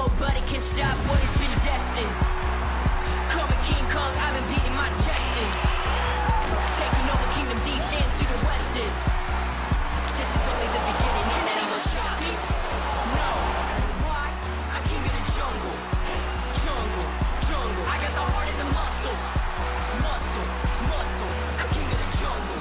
Nobody can stop what has been destined. Call me King Kong, I've been beating my chest in. Taking over kingdoms east and to the west is. This is only the beginning, can anyone stop me? No. Why? I'm king of the jungle. Jungle, jungle. I got the heart and the muscle. Muscle, muscle. I'm king of the jungle.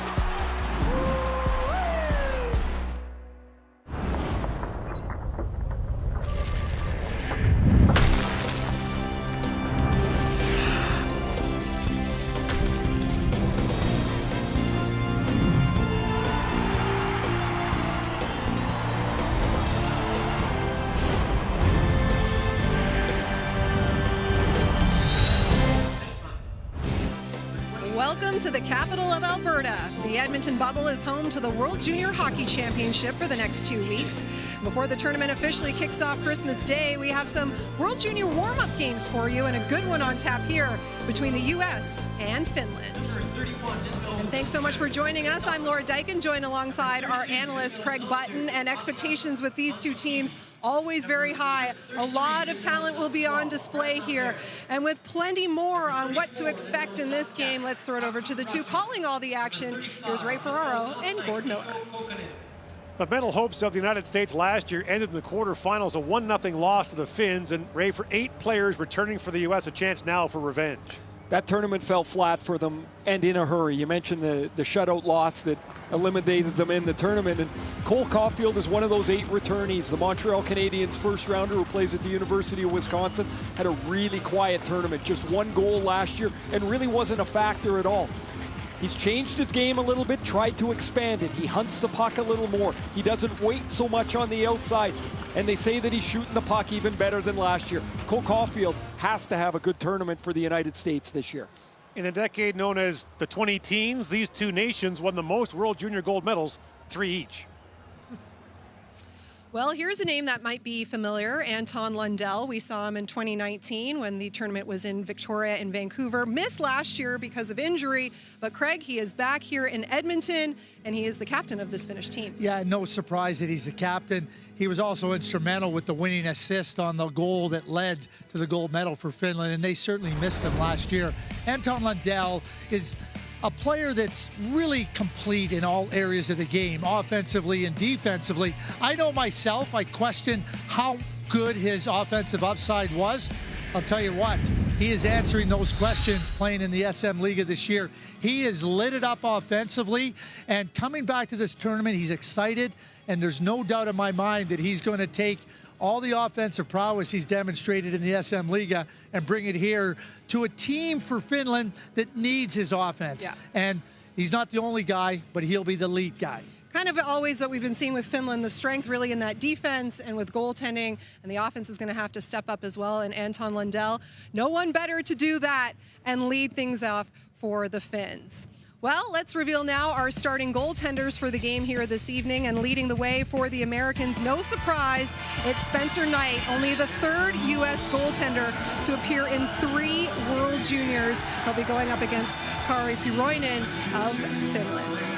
Welcome to the capital of Alberta. The Edmonton Bubble is home to the World Junior Hockey Championship for the next 2 weeks. Before the tournament officially kicks off Christmas Day, we have some World Junior warm-up games for you and a good one on tap here between the U.S. and Finland. And thanks so much for joining us. I'm Laura Dyken, joined alongside our analyst Craig Button, and expectations with these two teams always very high. A lot of talent will be on display here, and with plenty more on what to expect in this game, let's throw it over to the two calling all the action. Here's Ray Ferraro and Gord Miller. The mental hopes of the United States last year ended in the quarterfinals, a 1-0 loss to the Finns, and Ray, for 8 players returning for the U.S., a chance now for revenge. That tournament fell flat for them, and in a hurry. You mentioned the shutout loss that eliminated them in the tournament, and Cole Caulfield is one of those 8 returnees. The Montreal Canadiens first rounder who plays at the University of Wisconsin had a really quiet tournament, just 1 goal last year, and really wasn't a factor at all. He's changed his game a little bit, tried to expand it. He hunts the puck a little more. He doesn't wait so much on the outside. And they say that he's shooting the puck even better than last year. Cole Caulfield has to have a good tournament for the United States this year. In a decade known as the 20-teens, these two nations won the most World Junior gold medals, 3 each. Well, here's a name that might be familiar, Anton Lundell. We saw him in 2019 when the tournament was in Victoria and Vancouver. Missed last year because of injury, but Craig, he is back here in Edmonton, and he is the captain of this Finnish team. Yeah, no surprise that he's the captain. He was also instrumental with the winning assist on the goal that led to the gold medal for Finland, and they certainly missed him last year. Anton Lundell is a player that's really complete in all areas of the game, offensively and defensively. I know myself, I questioned how good his offensive upside was. I'll tell you what, he is answering those questions playing in the SM Liga this year. He has lit it up offensively, and coming back to this tournament, he's excited, and there's no doubt in my mind that he's going to take all the offensive prowess he's demonstrated in the SM Liga and bring it here to a team for Finland that needs his offense. Yeah. And he's not the only guy, but he'll be the lead guy. Kind of always what we've been seeing with Finland, the strength really in that defense and with goaltending, and the offense is going to have to step up as well. And Anton Lundell, no one better to do that and lead things off for the Finns. Well, let's reveal now our starting goaltenders for the game here this evening, and leading the way for the Americans, no surprise, it's Spencer Knight, only the 3rd U.S. goaltender to appear in 3 World Juniors. He'll be going up against Kari Piroinen of Finland.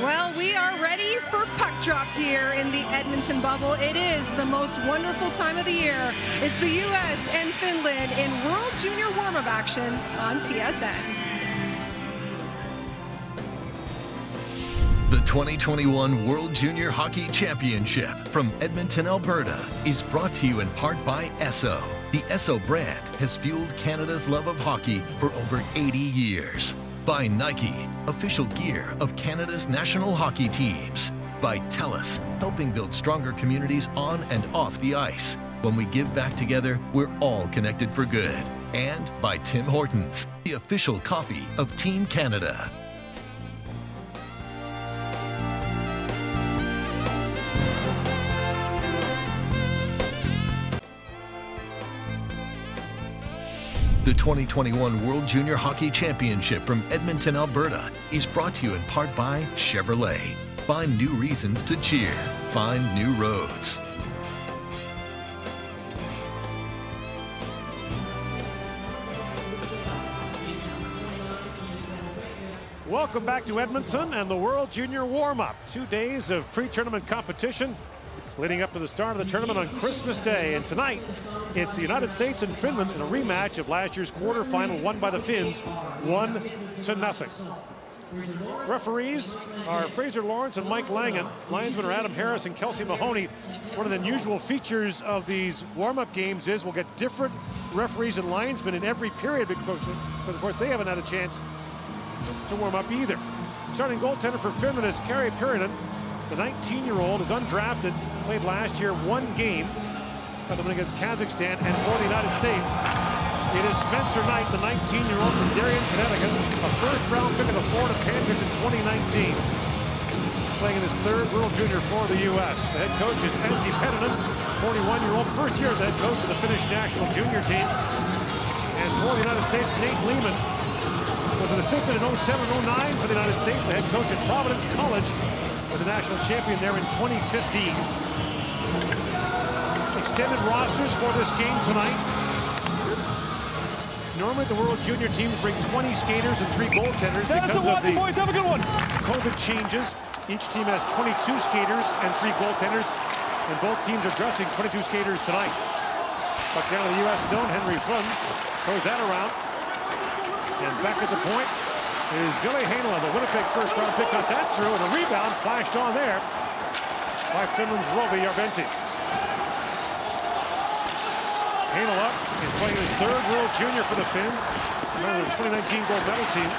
Well, we are ready for puck drop here in the Edmonton Bubble. It is the most wonderful time of the year. It's the U.S. and Finland in World Junior warm-up action on TSN. The 2021 World Junior Hockey Championship from Edmonton, Alberta is brought to you in part by Esso. The Esso brand has fueled Canada's love of hockey for over 80 years. By Nike, official gear of Canada's national hockey teams. By TELUS, helping build stronger communities on and off the ice. When we give back together, we're all connected for good. And by Tim Hortons, the official coffee of Team Canada. The 2021 World Junior Hockey Championship from Edmonton, Alberta is brought to you in part by Chevrolet. Find new reasons to cheer. Find new roads. Welcome back to Edmonton and the World Junior warm-up. 2 days of pre-tournament competition. leading up to the start of the tournament on Christmas Day. And tonight, it's the United States and Finland in a rematch of last year's quarterfinal won by the Finns 1-0. Referees are Fraser Lawrence and Mike Langen. Linesmen are Adam Harris and Kelsey Mahoney. One of the unusual features of these warm-up games is we'll get different referees and linesmen in every period because of course, they haven't had a chance to warm up either. Starting goaltender for Finland is Kari Pirinen. The 19-year-old is undrafted, played last year 1 game, got the win against Kazakhstan, and for the United States, it is Spencer Knight, the 19-year-old from Darien, Connecticut, a first-round pick of the Florida Panthers in 2019. Playing in his 3rd World Junior for the U.S. The head coach is Antti Pennanen, 41-year-old, first year as the head coach of the Finnish national junior team. And for the United States, Nate Lehman was an assistant in 07-09 for the United States. The head coach at Providence College was a national champion there in 2015. Extended rosters for this game tonight. Normally, the World Junior teams bring 20 skaters and 3 goaltenders because of the COVID changes. Each team has 22 skaters and 3 goaltenders, and both teams are dressing 22 skaters tonight. Puck down to the U.S. zone. Henry Flynn throws that around. And back at the point is Ville Heinola. The Winnipeg first-round pick got that through, and a rebound flashed on there by Finland's Roby Järventie. Heinola is playing his 3rd World Junior for the Finns, member of the 2019 gold medal team.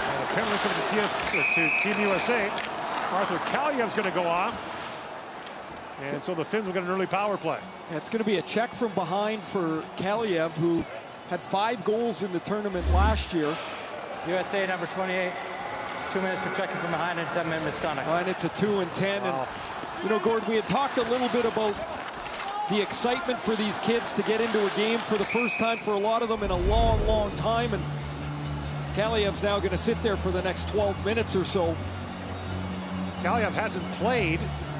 And a penalty coming to Team USA. Arthur Kaljev's going to go off. And so the Finns will get an early power play. Yeah, it's going to be a check from behind for Kaliev, who had 5 goals in the tournament last year. USA number 28, 2 minutes for checking from behind and 10-minute misconduct. And it's a 2 and 10. Wow. And, you know, Gord, we had talked a little bit about the excitement for these kids to get into a game for the first time for a lot of them in a long, long time. And Kaliev's now going to sit there for the next 12 minutes or so. Kaliev hasn't played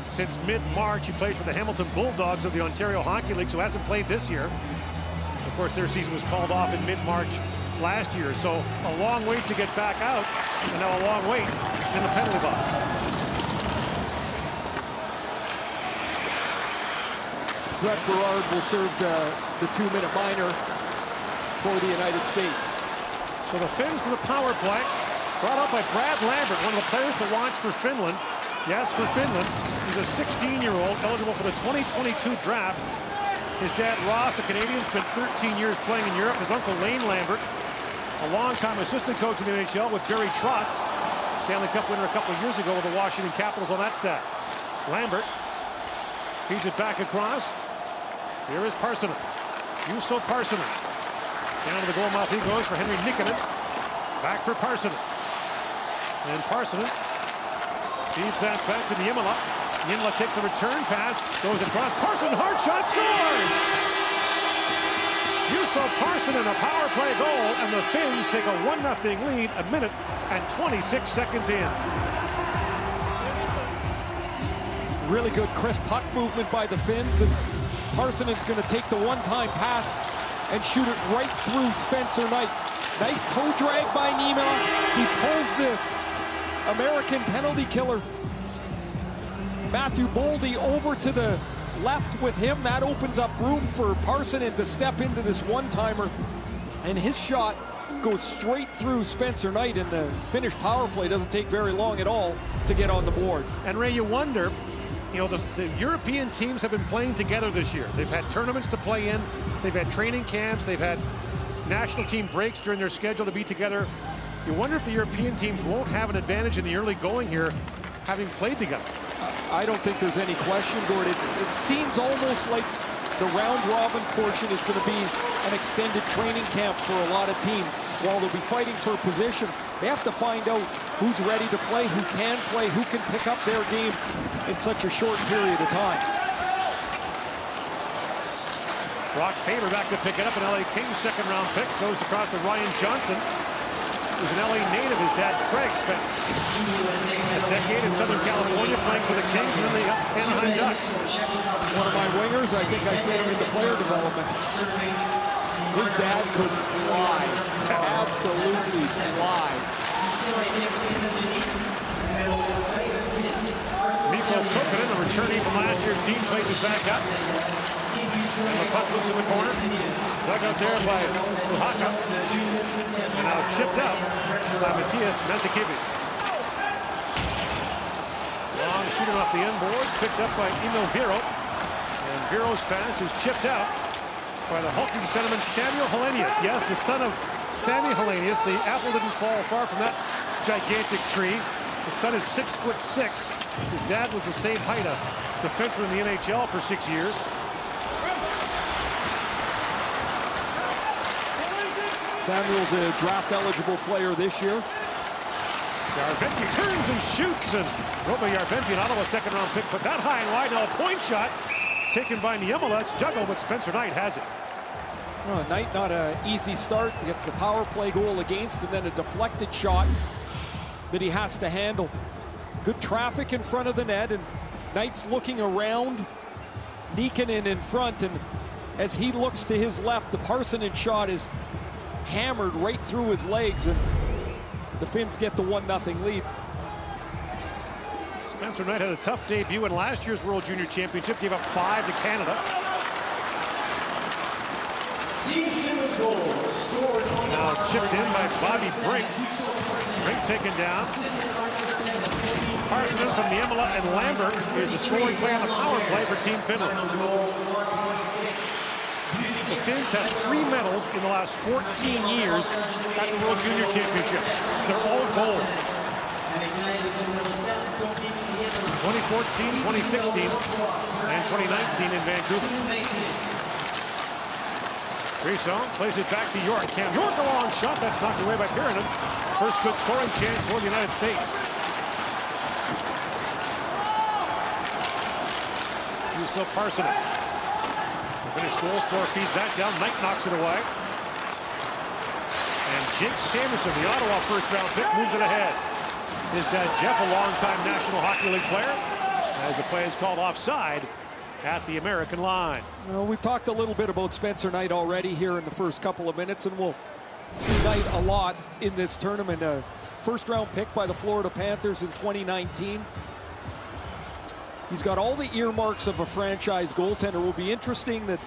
since mid-March. He plays for the Hamilton Bulldogs of the Ontario Hockey League, so hasn't played this year. Of course, their season was called off in mid-March last year, so a long wait to get back out, and now a long wait in the penalty box. Brett Berard will serve the 2-minute minor for the United States. So the Finns to the power play, brought up by Brad Lambert, one of the players to watch for Finland. Yes, for Finland. He's a 16-year-old eligible for the 2022 draft. His dad, Ross, a Canadian, spent 13 years playing in Europe. His uncle, Lane Lambert, a longtime assistant coach in the NHL with Barry Trotz. Stanley Cup winner a couple of years ago with the Washington Capitals on that staff. Lambert feeds it back across. Here is Parssinen. Juuso Parssinen. Down to the goal mouth he goes for Henri Nikkanen. Back for Parssinen. And Parssinen feeds that back to Niemela. Niemela takes a return pass, goes across. Parssinen, hard shot, scores! Juuso Parssinen, a power play goal, and the Finns take a 1-0 lead, 1 minute and 26 seconds in. Really good crisp puck movement by the Finns, and Parssinen's going to take the one-time pass and shoot it right through Spencer Knight. Nice toe drag by Niemela. He pulls the American penalty killer Matthew Boldy over to the left with him. That opens up room for Parssinen to step into this one-timer, and his shot goes straight through Spencer Knight, and the Finnish power play doesn't take very long at all to get on the board. And Ray, you wonder, you know, the European teams have been playing together this year. They've had tournaments to play in. They've had training camps. They've had national team breaks during their schedule to be together. You wonder if the European teams won't have an advantage in the early going here, having played together. I don't think there's any question, Gord. It seems almost like the round-robin portion is going to be an extended training camp for a lot of teams. While they'll be fighting for a position, they have to find out who's ready to play, who can play, who can pick up their game in such a short period of time. Brock Faber back to pick it up. An LA Kings second-round pick goes across to Ryan Johnson, who's an LA native. His dad, Craig, spent a decade in Southern California playing for the Kings and then the Anaheim Ducks. One of my wingers, I think I sent him into player development. His dad could fly, absolutely fly. Mikko from last year's team places back up. And the puck looks in the corner. Dug out there by Uhaka. And now chipped out by Matthias Mantakivi. Long shooting off the end boards, picked up by Emil Viro. And Viro's pass is chipped out by the hulking centerman Samuel Helenius. Yes, the son of Sammy Helenius. The apple didn't fall far from that gigantic tree. The son is 6'6". His dad was the same height, a defenseman in the NHL for 6 years. Samuel's a draft-eligible player this year. Järventie turns and shoots, and Roma Järventie, an Ottawa second-round pick, put that high and wide. Now a point shot taken by Niemela. It's juggled, but Spencer Knight has it. Well, Knight, not an easy start. Gets a power play goal against, and then a deflected shot that he has to handle. Good traffic in front of the net, and Knight's looking around Nikkanen in front, and as he looks to his left, the Parsonage shot is hammered right through his legs, and the Finns get the 1-0 lead. Spencer Knight had a tough debut in last year's World Junior Championship, gave up 5 to Canada. Now chipped in by Bobby Brink. Brink taken down. Parsonen from Niemela and Lambert is the scoring play on the power play for Team Finland. The Finns have 3 medals in the last 14 years at the World Junior Championship. They're all gold. 2014, 2016, and 2019 in Vancouver. Brisson plays it back to York. Cam York, a long shot. That's knocked away by Pyronen. First good scoring chance for the United States. Juuso Parsonen. The Finnish goal scorer feeds that down. Knight knocks it away. And Jake Sanderson, the Ottawa first-round pick, moves it ahead. His dad, Jeff, a longtime National Hockey League player, as the play is called offside at the American line. Well, we've talked a little bit about Spencer Knight already here in the first couple of minutes, and we'll see Knight a lot in this tournament. A first-round pick by the Florida Panthers in 2019. He's got all the earmarks of a franchise goaltender. It will be interesting that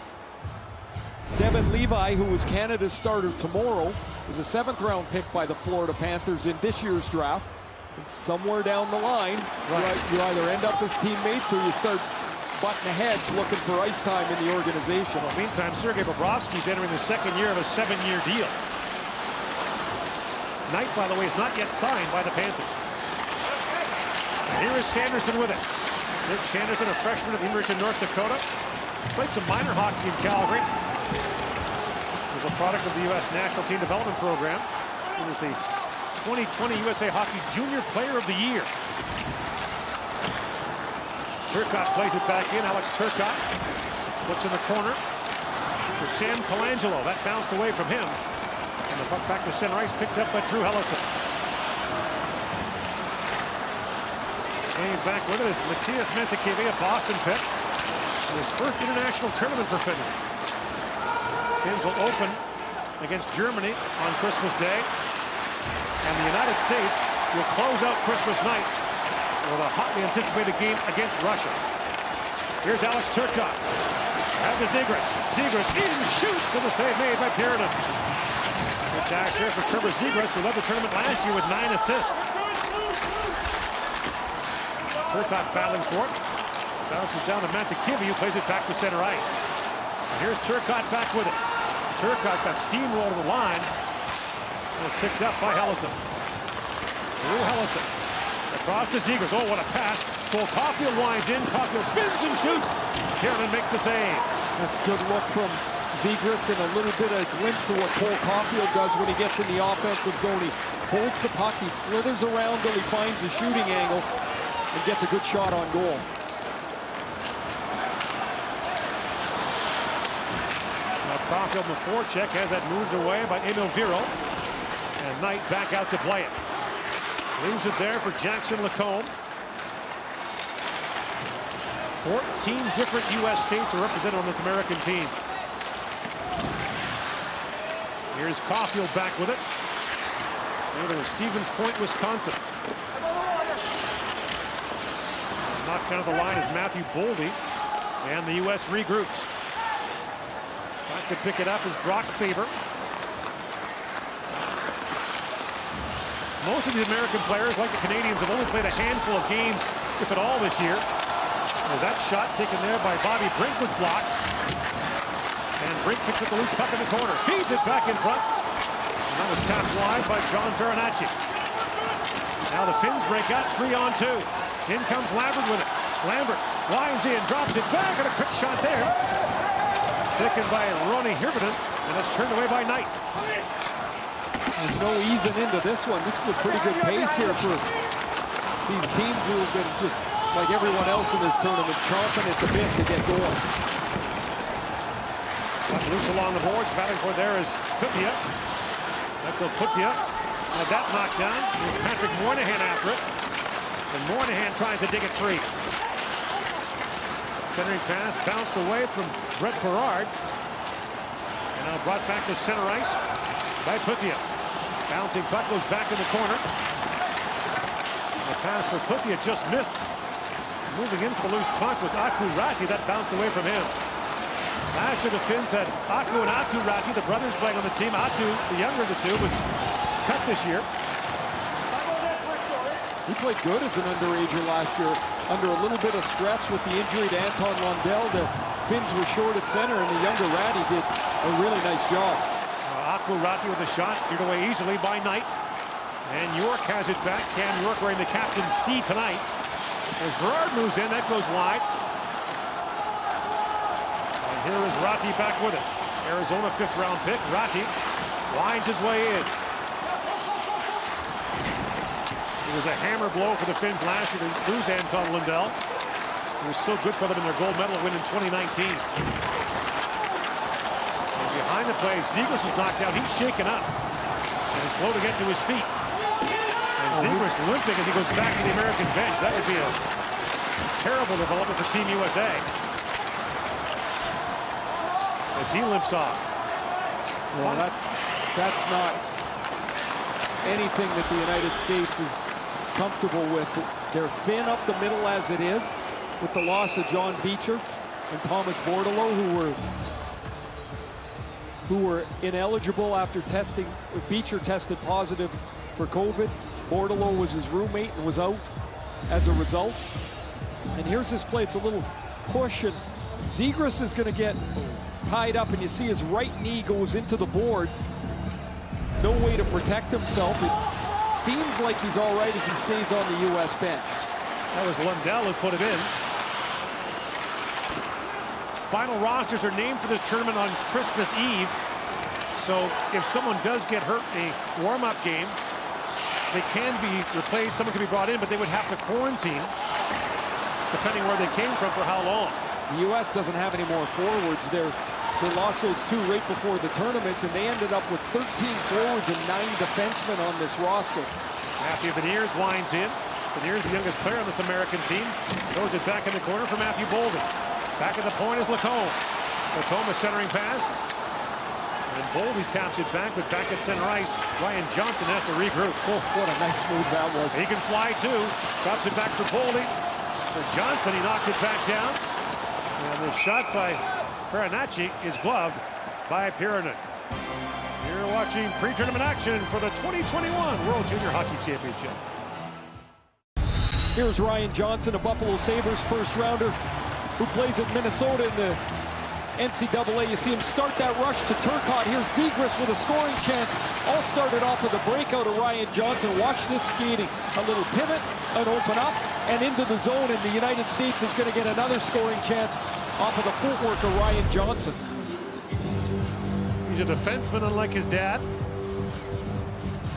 Devin Levi, who was Canada's starter tomorrow, is a 7th-round pick by the Florida Panthers in this year's draft. And somewhere down the line, you either end up as teammates or you start butting heads looking for ice time in the organization. Well, meantime, Sergei Bobrovsky's entering the 2nd year of a 7-year deal. Knight, by the way, is not yet signed by the Panthers. And here is Sanderson with it. Nick Sanderson, a freshman at the University of North Dakota. Played some minor hockey in Calgary. He was a product of the U.S. National Team Development Program. He was the 2020 USA Hockey Junior Player of the Year. Turcotte plays it back in. Alex Turcotte looks in the corner for Sam Colangelo. That bounced away from him. And the puck back to center ice, picked up by Drew Helleson. Swinging back with it is Matthias Mantakivi, a Boston pick. His first international tournament for Finland. Finns will open against Germany on Christmas Day. And the United States will close out Christmas night with a hotly anticipated game against Russia. Here's Alex Turcotte. At the Zegras. Zegras in, shoots, and the save made by Pyronen. Good dash here for Trevor Zegras, who led the tournament last year with 9 assists. Turcotte battling for it. Bounces down to Mantakivi, who plays it back to center ice. And here's Turcotte back with it. Turcotte got steamrolled to the line. And it's picked up by Helleson. Drew Helleson. Across to Zegras. Oh, what a pass. Cole Caulfield winds in. Caulfield spins and shoots. Pyronen makes the save. That's a good look from Zegras, and a little bit of a glimpse of what Cole Caulfield does when he gets in the offensive zone. He holds the puck. He slithers around till he finds the shooting angle and gets a good shot on goal. Now Caulfield in the forecheck has that moved away by Emil Viro. And Knight back out to play it. Leaves it there for Jackson Lacombe. 14 different U.S. states are represented on this American team. Here's Caulfield back with it. Over to Stevens Point, Wisconsin. Knocked down to the line is Matthew Boldy, and the U.S. regroups. Back to pick it up is Brock Faber. Most of the American players, like the Canadians, have only played a handful of games, if at all, this year. As that shot taken there by Bobby Brink was blocked. And Brink picks up the loose puck in the corner, feeds it back in front. And that was tapped wide by John Farinacci. Now the Finns break out 3-on-2. In comes Lambert with it. Lambert winds in, drops it back, and a quick shot there. Taken by Ronnie Hirvonen, and it's turned away by Knight. There's no easing into this one. This is a pretty good pace here for these teams who have been just, like everyone else in this tournament, chomping at the bit to get going. Got loose along the boards, battling for there is Putia. That's Putia. Had that knocked down. Here's Patrick Moynihan after it. And Moynihan tries to dig it free. Centering pass bounced away from Brett Berard. And now brought back to center ice by Putia. Bouncing puck goes back in the corner. The pass for Putia just missed. Moving in for the loose puck was Aku Ratti. That bounced away from him. Last year the Finns had Aku and Atu Ratti, the brothers playing on the team. Atu, the younger of the two, was cut this year. He played good as an underager last year, under a little bit of stress with the injury to Anton Lundell. The Finns were short at center, and the younger Ratti did a really nice job. Aku Ratti with the shot, steered away easily by Knight. And York has it back. Cam York wearing the captain's C tonight. As Berard moves in, that goes wide. And here is Ratti back with it. Arizona 5th-round pick. Ratti winds his way in. It was a hammer blow for the Finns last year to lose Anton Lundell. It was so good for them in their gold medal win in 2019. And behind the play, Zegras was knocked out. He's shaken up. And he's slow to get to his feet. And Zegras limping as he goes back to the American bench. That would be a terrible development for Team USA. As he limps off. Well, that's not anything that the United States is comfortable with. They're thin up the middle as it is, with the loss of John Beecher and Thomas Bordeleau, who were ineligible after testing. Beecher tested positive for COVID. Bordeleau was his roommate and was out as a result. And here's this play. It's a little push, and Zegras is going to get tied up, and you see his right knee goes into the boards. No way to protect himself. It seems like he's all right as he stays on the U.S. bench. That was Lundell who put it in. Final rosters are named for this tournament on Christmas Eve. So if someone does get hurt in a warm-up game, they can be replaced. Someone can be brought in, but they would have to quarantine, depending where they came from for how long. The U.S. doesn't have any more forwards. They lost those two right before the tournament, and they ended up with 13 forwards and 9 defensemen on this roster. Matthew Beniers winds in. Beniers, the youngest player on this American team, throws it back in the corner for Matthew Bolden. Back at the point is Lacombe. Lacombe, a centering pass. And Boldy taps it back, but back at center ice, Ryan Johnson has to regroup. Oh, what a nice move that was. He can fly too. Drops it back for Boldy. For Johnson, he knocks it back down. And the shot by Farinacci is gloved by Pirinen. You're watching pre-tournament action for the 2021 World Junior Hockey Championship. Here's Ryan Johnson, a Buffalo Sabres first-rounder who plays at Minnesota in the NCAA. You see him start that rush to Turcotte. Here's Zegras with a scoring chance. All started off with a breakout of Ryan Johnson. Watch this skating. A little pivot, an open up, and into the zone. And the United States is going to get another scoring chance off of the footwork of Ryan Johnson. He's a defenseman, unlike his dad.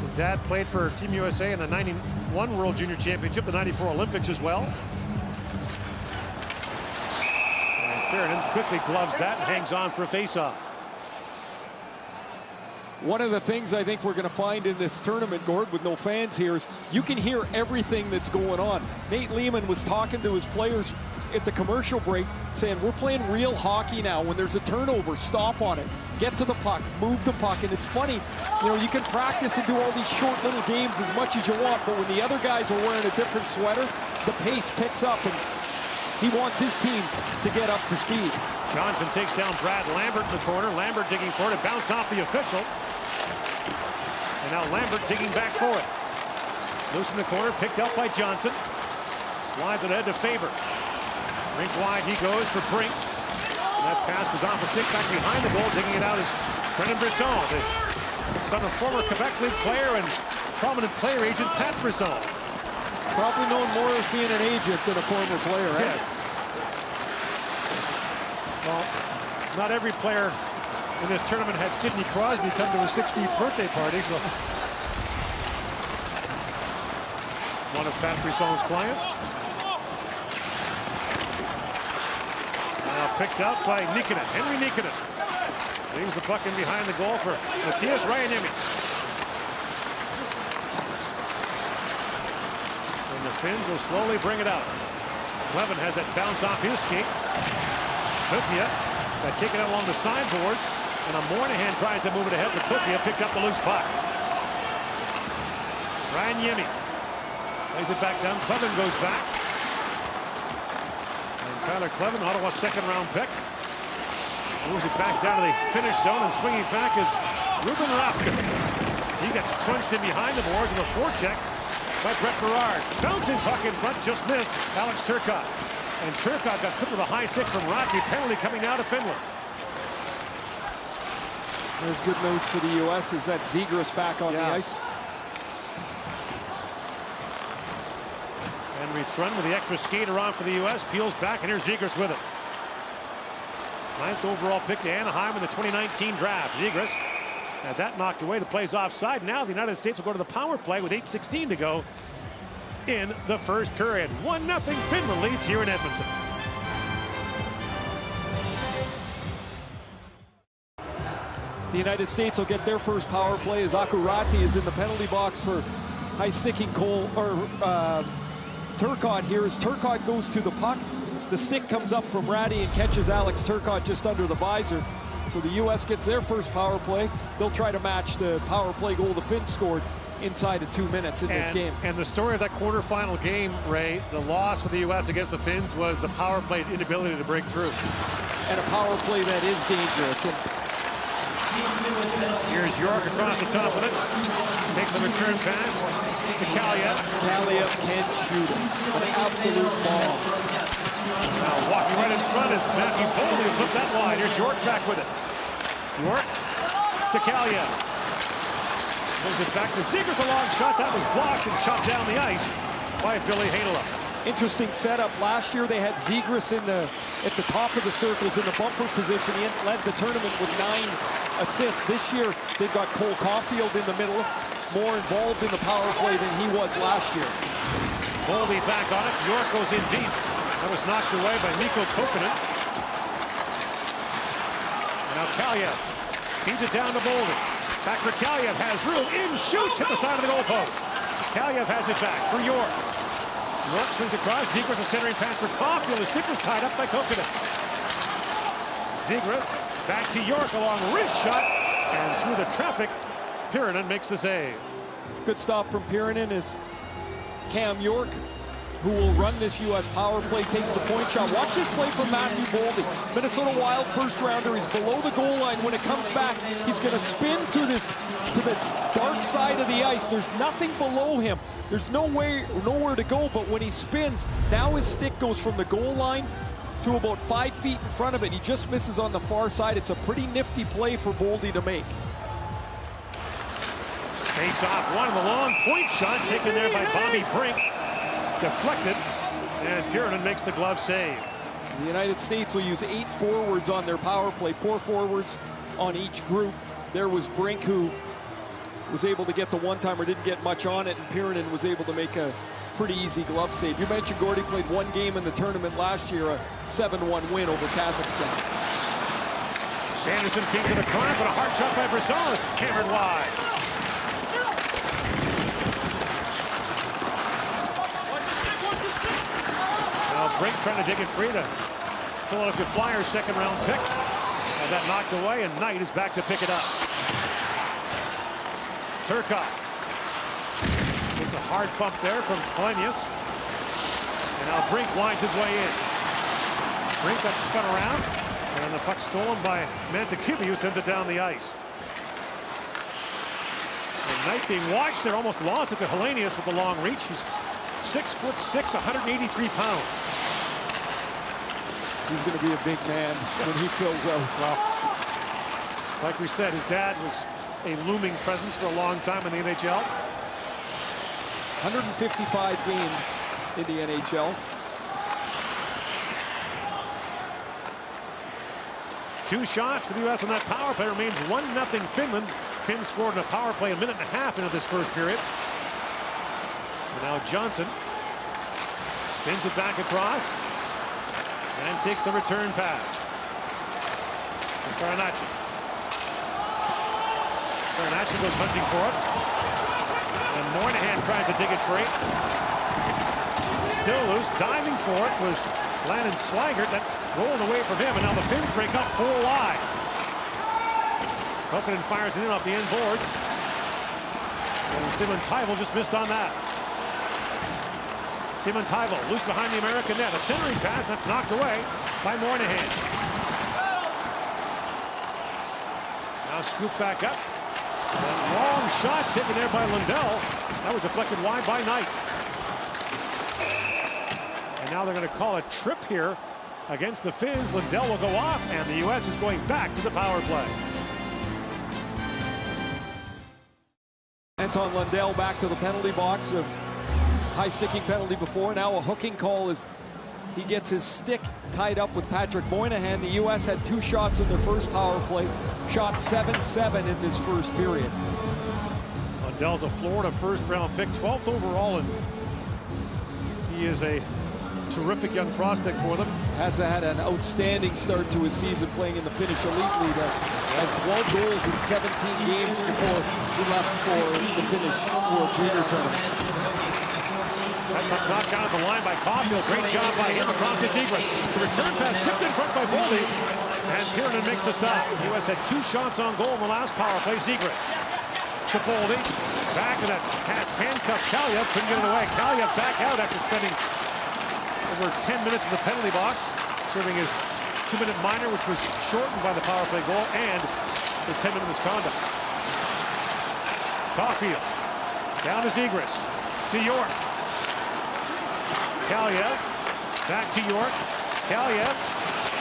His dad played for Team USA in the 91 World Junior Championship, the 94 Olympics as well. Pirinen quickly gloves that and hangs on for a faceoff. One of the things I think we're going to find in this tournament, Gord, with no fans here, is you can hear everything that's going on. Nate Lehman was talking to his players at the commercial break, saying, we're playing real hockey now. When there's a turnover, stop on it. Get to the puck, move the puck. And it's funny, you know, you can practice and do all these short little games as much as you want, but when the other guys are wearing a different sweater, the pace picks up. And He wants his team to get up to speed. Johnson takes down Brad Lambert in the corner. Lambert digging for it. It bounced off the official. And now Lambert digging back for it. Loose in the corner, picked up by Johnson. Slides it ahead to Faber. Brink wide, he goes for Brink. That pass was off the stick back behind the goal. Digging it out is Brendan Brisson, the son of former Quebec League player and prominent player agent Pat Brisson. Probably known more as being an agent than a former player, right? Yes. Well, not every player in this tournament had Sidney Crosby come to his 60th birthday party, so one of Pat Brisson's clients. Now picked up by Nikkanen, Henry Nikkanen. Leaves the puck in behind the goal for Matthias Rajaniemi. And the Finns will slowly bring it out. Clevin has that bounce off his skate. Puttia got taken out along the sideboards, and a Moynihan trying to move it ahead, but Puttia picked up the loose puck. Rajaniemi lays it back down. Clevin goes back. Tyler Clevin, Ottawa's second-round pick, moves it back down to the finish zone, and swinging back is Ruben Rafka. He gets crunched in behind the boards in a forecheck by Brett Berard. Bouncing puck in front, just missed Alex Turcotte. And Turcotte got put with a high stick from Rocky, penalty coming out of Finland. There's good news for the U.S. is that Zegras back on the ice. Run with the extra skater on for the U.S. Peels back, and here's Zegras with it. 9th overall pick to Anaheim in the 2019 draft. Zegras had that knocked away. The play's offside. Now the United States will go to the power play with 8:16 to go in the first period. 1-0 Finland leads here in Edmonton. The United States will get their first power play as Akurati is in the penalty box for high sticking Turcotte here. As Turcotte goes to the puck, the stick comes up from Ratty and catches Alex Turcotte just under the visor. So the U.S. gets their first power play. They'll try to match the power play goal the Finns scored inside of 2 minutes in this game. And the story of that quarterfinal game, Ray, the loss for the U.S. against the Finns was the power play's inability to break through. And a power play that is dangerous. And here's York across the top of it. Takes the return pass to Kaliev. Kaliev can shoot it. An absolute bomb. Now walking right in front is Matthew Boldy to flip that wide. Here's York back with it. York to Kaliev. Moves it back to Zegras, a long shot. That was blocked and shot down the ice by Ville Heinola. Interesting setup. Last year they had Zegras at the top of the circles in the bumper position. He led the tournament with 9 assists. This year they've got Cole Caulfield in the middle, more involved in the power play than he was last year. Boldy back on it. York goes in deep. That was knocked away by Mikko Kokkonen. Now Kaliev feeds it down to Boldy. Back for Kaliev, has room, in, shoots, hit the side of the goalpost. Kaliev has it back for York. York swings across. Zegras a centering pass for Caulfield. The stick was tied up by Kokkonen. Zegras back to York, a long wrist shot, and through the traffic, Pirinen makes the save. Good stop from Pirinen is Cam York, who will run this U.S. power play, takes the point shot. Watch this play from Matthew Boldy. Minnesota Wild first rounder. He's below the goal line. When it comes back, he's going to spin to the dark side of the ice. There's nothing below him. There's nowhere to go, but when he spins, now his stick goes from the goal line to about 5 feet in front of it. He just misses on the far side. It's a pretty nifty play for Boldy to make. Face off one, the long point shot taken there by Bobby Brink. Deflected, and Pirinen makes the glove save. The United States will use 8 forwards on their power play, 4 forwards on each group. There was Brink, who was able to get the one-timer, didn't get much on it, and Pirinen was able to make a pretty easy glove save. You mentioned Gordy played 1 game in the tournament last year, a 7-1 win over Kazakhstan. Sanderson feeds it across, and a hard shot by Brisson is hammered wide. Brink trying to dig it free. The Philadelphia Flyers second-round pick. Had that knocked away, and Knight is back to pick it up. Turcotte gets a hard bump there from Kalenius. And now Brink winds his way in. Brink got spun around, and the puck stolen by Mantekivi, who sends it down the ice. And Knight being watched there, almost lost it to Hellenius with the long reach. He's 6'6", 183 pounds. He's going to be a big man when he fills out. Well, like we said, his dad was a looming presence for a long time in the NHL. 155 games in the NHL. 2 shots for the U.S. on that power play. Remains 1-0 Finland. Finns scored in a power play a minute and a half into this first period. And now Johnson spins it back across and takes the return pass. And Farinacci goes hunting for it. And Moynihan tries to dig it free. Still loose. Diving for it was Landon Slaggert. That rolled away from him, and now the Finns break up 4 wide. Kokkinen fires it in off the end boards. And Simon Taivel just missed on that. Simon Taivel loose behind the American net. A centering pass that's knocked away by Moynihan. Now scoop back up. And long shot taken there by Lundell. That was deflected wide by Knight. And now they're going to call a trip here against the Finns. Lundell will go off, and the U.S. is going back to the power play. Anton Lundell back to the penalty box. A high sticking penalty before. Now a hooking call as he gets his stick tied up with Patrick Moynihan. The U.S. had 2 shots in their first power play. Shot 7-7 in this first period. Lundell's a Florida first-round pick, 12th overall, and he is a terrific young prospect for them. Has had an outstanding start to his season playing in the Finnish Elite League. Had 12 goals in 17 games before he left for the Finnish World Junior Tournament. That knocked down at the line by Caulfield. Great job by him across to Zegras. The return pass tipped in front by Boldy, and Kiernan makes the stop. The U.S. had 2 shots on goal in the last power play. Zegras to Boldy. Back to that pass, handcuffed Kaliev. Couldn't get it away. Kaliev back out after spending over 10 minutes in the penalty box, serving his 2-minute minor, which was shortened by the power play goal and the 10-minute misconduct. Caulfield down to Zegras, to York. Kaliev back to York. Kaliev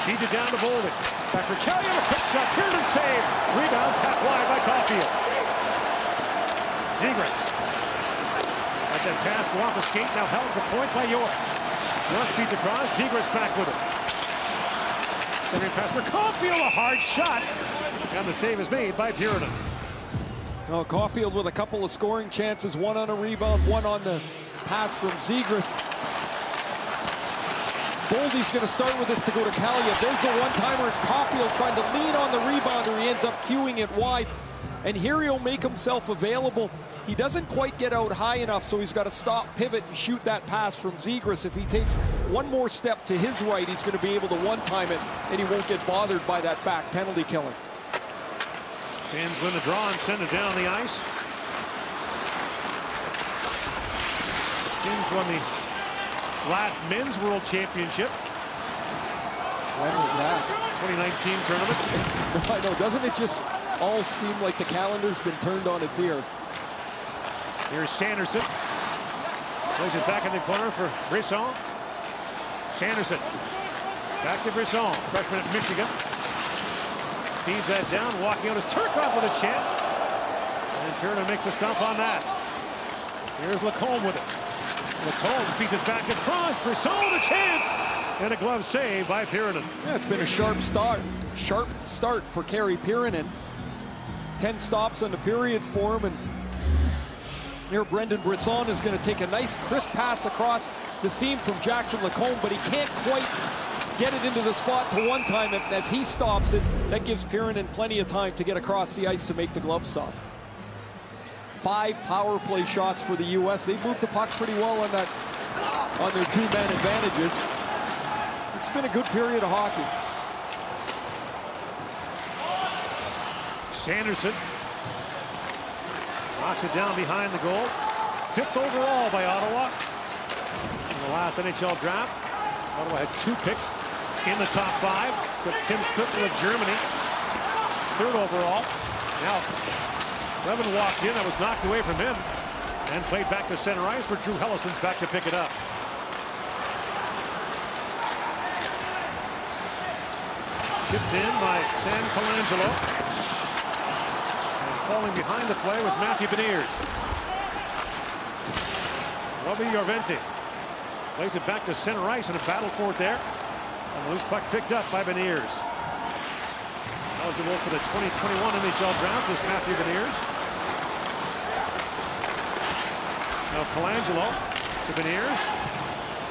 feeds it down to Boldy. Back for Kaliev, a quick shot, Kiernan save. Rebound, tap wide by Caulfield. Zegras. Let that pass go off the skate, now held at the point by York. York feeds across, Zegras back with it. Centering pass for Caulfield, a hard shot. And the save is made by Kiernan. Well, Caulfield with a couple of scoring chances, 1 on a rebound, 1 on the pass from Zegras. Boldy's going to start with this to go to Kaliev. There's the one-timer. It's Caulfield trying to lean on the rebounder. He ends up cueing it wide. And here he'll make himself available. He doesn't quite get out high enough, so he's got to stop, pivot, and shoot that pass from Zegras. If he takes one more step to his right, he's going to be able to one-time it, and he won't get bothered by that back penalty killing. Finns win the draw and send it down the ice. Finns won the last men's world championship. When was that? 2019 tournament. I know, doesn't it just all seem like the calendar's been turned on its ear? Here's Sanderson. Plays it back in the corner for Brisson. Sanderson. Back to Brisson, freshman at Michigan. Feeds that down, walking out is Turcotte with a chance. And Kiernan makes the stop on that. Here's Lacombe with it. Lacombe feeds it back across. Brisson with a chance. And a glove save by Pyronen. Yeah, it's been a sharp start for Kari Pyronen. 10 stops on the period for him, and here Brendan Brisson is going to take a nice crisp pass across the seam from Jackson Lacombe, but he can't quite get it into the spot to one-time it. And as he stops it, that gives Pyronen plenty of time to get across the ice to make the glove stop. 5 power play shots for the U.S. They moved the puck pretty well on that, on their 2-man advantages. It's been a good period of hockey. Sanderson knocks it down behind the goal. 5th overall by Ottawa in the last NHL draft. Ottawa had 2 picks in the top 5. So Tim Stützle of Germany, 3rd overall. Now, Levin walked in. That was knocked away from him and played back to center ice where Drew Hellison's back to pick it up. Chipped in by San Colangelo. And falling behind the play was Matthew Beniers. Robbie Jorventi plays it back to center ice in a battle for it there. And the loose puck picked up by Beniers. Eligible for the 2021 NHL draft is Matthew Beniers. Now Colangelo to Beniers.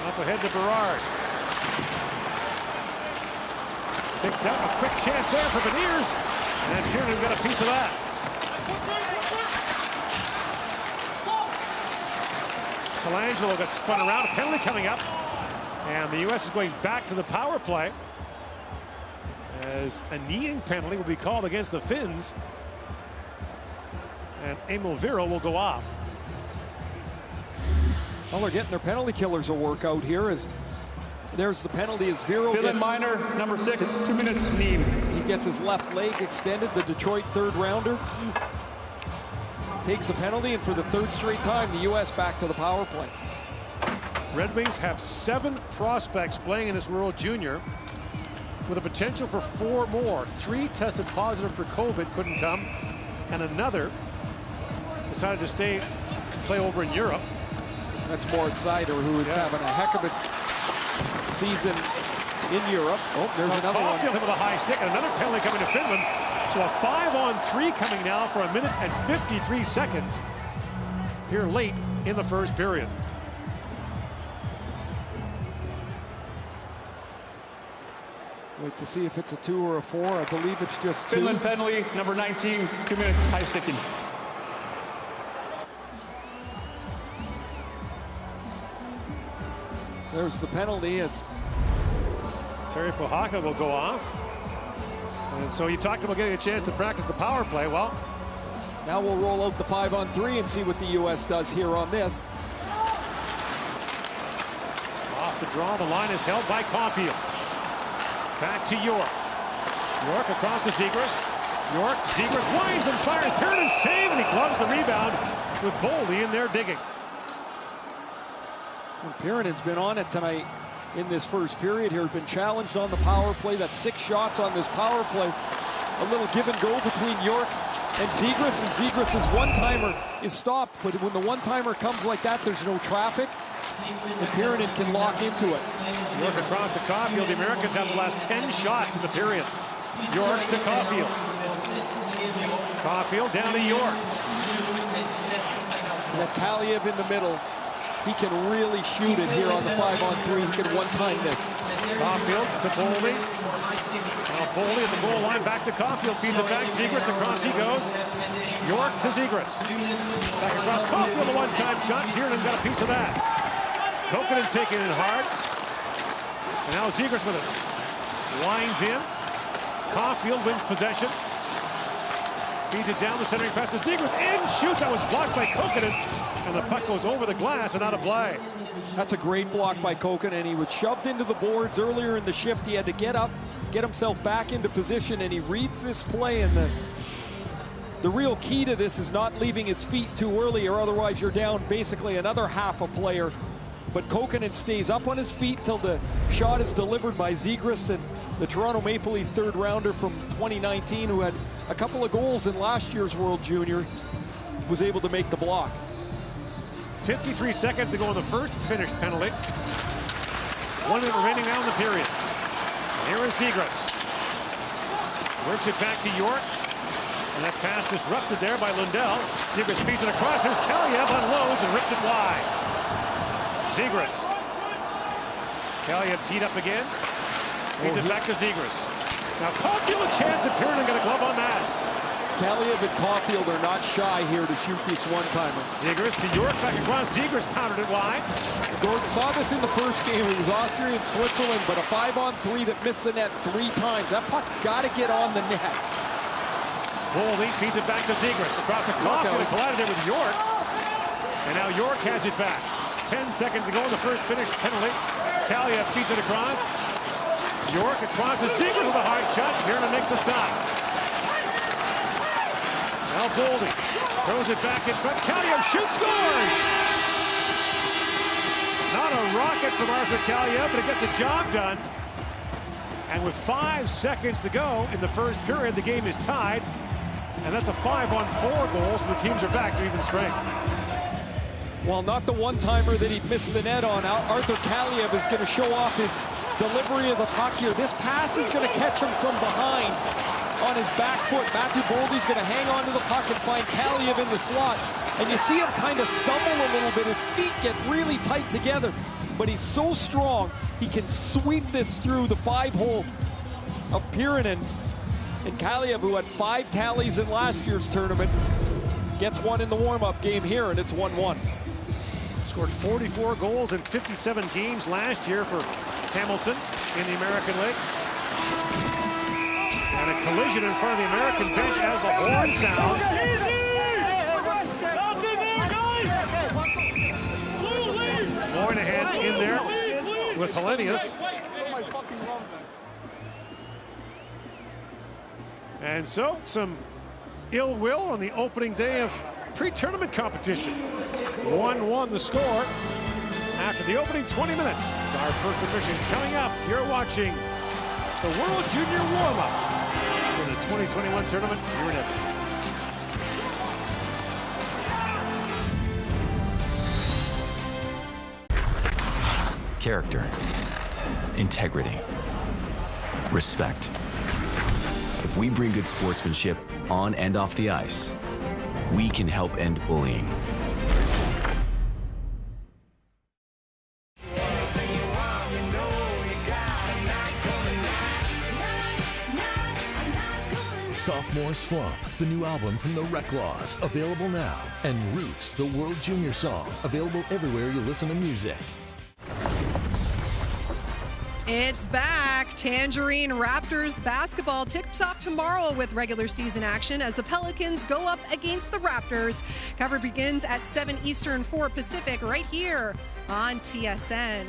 Up ahead to Berard. Picked up a quick chance there for Beniers. And Kiernan got a piece of that. Colangelo got spun around. A penalty coming up. And the U.S. is going back to the power play, as a kneeing penalty will be called against the Finns. And Emil Viro will go off. Well, they're getting their penalty killers a workout here. As there's the penalty as Viro Finland gets... minor, number 6, 2 minutes, knee. He gets his left leg extended. The Detroit 3rd rounder takes a penalty, and for the 3rd straight time, the U.S. back to the power play. Red Wings have 7 prospects playing in this World Junior, with a potential for 4 more. 3 tested positive for COVID, couldn't come, and another decided to play over in Europe. That's Moritz Seider, who is having a heck of a season in Europe. Oh, there's another one. Caulfield with a high stick, and another penalty coming to Finland. So a 5-on-3 coming now for 1 minute and 53 seconds here late in the first period. Wait to see if it's a 2 or a 4. I believe it's just 2. Finland penalty, number 19, 2 minutes, high sticking. There's the penalty as Terry Pohaka will go off. And so you talked about getting a chance to practice the power play. Well, now we'll roll out the 5-on-3 and see what the U.S. does here on this. Off the draw, the line is held by Caulfield. Back to York. York across to Zegras. York, Zegras winds and fires. Perrin save, and he gloves the rebound with Boldy in there digging. Perrin's been on it tonight in this first period here. Been challenged on the power play. That's 6 shots on this power play. A little give and go between York and Zegras, and Zegras' one-timer is stopped. But when the one-timer comes like that, there's no traffic, and Perrin can lock into it. York across to Caulfield. The Americans have the last 10 shots in the period. York to Caulfield. Caulfield down to York. That Kaliev in the middle. He can really shoot it here on the 5-on-3. He can one-time this. Caulfield to Boldy. Now Boldy at the goal line, back to Caulfield. Feeds it back. Zegras across he goes. York to Zegras. Back across Caulfield, a one-time shot. Kiernan got a piece of that. Kokkonen taking it hard. And now Zegras with it. Winds in. Caulfield wins possession. Feeds it down the centering pass to Zegras. In, shoots. That was blocked by Kokkonen. And the puck goes over the glass and out of play. That's a great block by Kokkonen. He was shoved into the boards earlier in the shift. He had to get up, get himself back into position, and he reads this play. And the real key to this is not leaving his feet too early, or otherwise you're down basically another half a player. But Kokkonen stays up on his feet till the shot is delivered by Zegras, and the Toronto Maple Leaf 3rd rounder from 2019, who had a couple of goals in last year's World Junior, was able to make the block. 53 seconds to go in the first Finnish penalty. 1 minute remaining now in the period. Here is Zegras. Works it back to York. And that pass disrupted there by Lundell. Zegras feeds it across. There's Kaliev, unloads and ripped it wide. Zegras. Kaliev teed up again. Feeds it back to Zegras. Now Caulfield a chance, and Perrin got a glove on that. Kaliev and Caulfield are not shy here to shoot this one-timer. Zegras to York, back across. Zegras pounded it wide. Gordon saw this in the first game. It was Austria and Switzerland, but a 5-on-3 that missed the net 3 times. That puck's got to get on the net. Boldy feeds it back to Zegras. Across the Caulfield, and collided there with York. And now York has it back. 10 seconds to go in the first Finnish penalty. Kaliev feeds it across. York across the secret with a hard shot. Kiernan makes a stop. Now Boldy throws it back in front. Kaliev shoots, scores! Not a rocket from Arthur Kaliev, but it gets the job done. And with 5 seconds to go in the first period, the game is tied. And that's a 5-on-4 goal, so the teams are back to even strength. Well, not the one-timer that he missed the net on. Arthur Kaliev is going to show off his delivery of the puck here. This pass is going to catch him from behind on his back foot. Matthew Boldy's going to hang on to the puck and find Kaliev in the slot. And you see him kind of stumble a little bit. His feet get really tight together. But he's so strong, he can sweep this through the 5-hole of Pyrinen. And Kaliev, who had 5 tallies in last year's tournament, gets one in the warm-up game here, and it's 1-1. Scored 44 goals in 57 games last year for Hamilton in the American League. And a collision in front of the American bench as the horn sounds. Moynihan in there with Hellenius. And so, some ill will on the opening day of pre-tournament competition. 1-1 the score after the opening 20 minutes. Our first edition coming up. You're watching the World Junior Warm-Up for the 2021 tournament here in Edmonton. Character, integrity, respect. If we bring good sportsmanship on and off the ice, we can help end bullying. Sophomore Slump, the new album from the Reclaws, available now. And Roots, the World Junior song, available everywhere you listen to music. It's back. Tangerine Raptors basketball tips off tomorrow with regular season action as the Pelicans go up against the Raptors. Coverage begins at 7 Eastern, 4 Pacific, right here on TSN.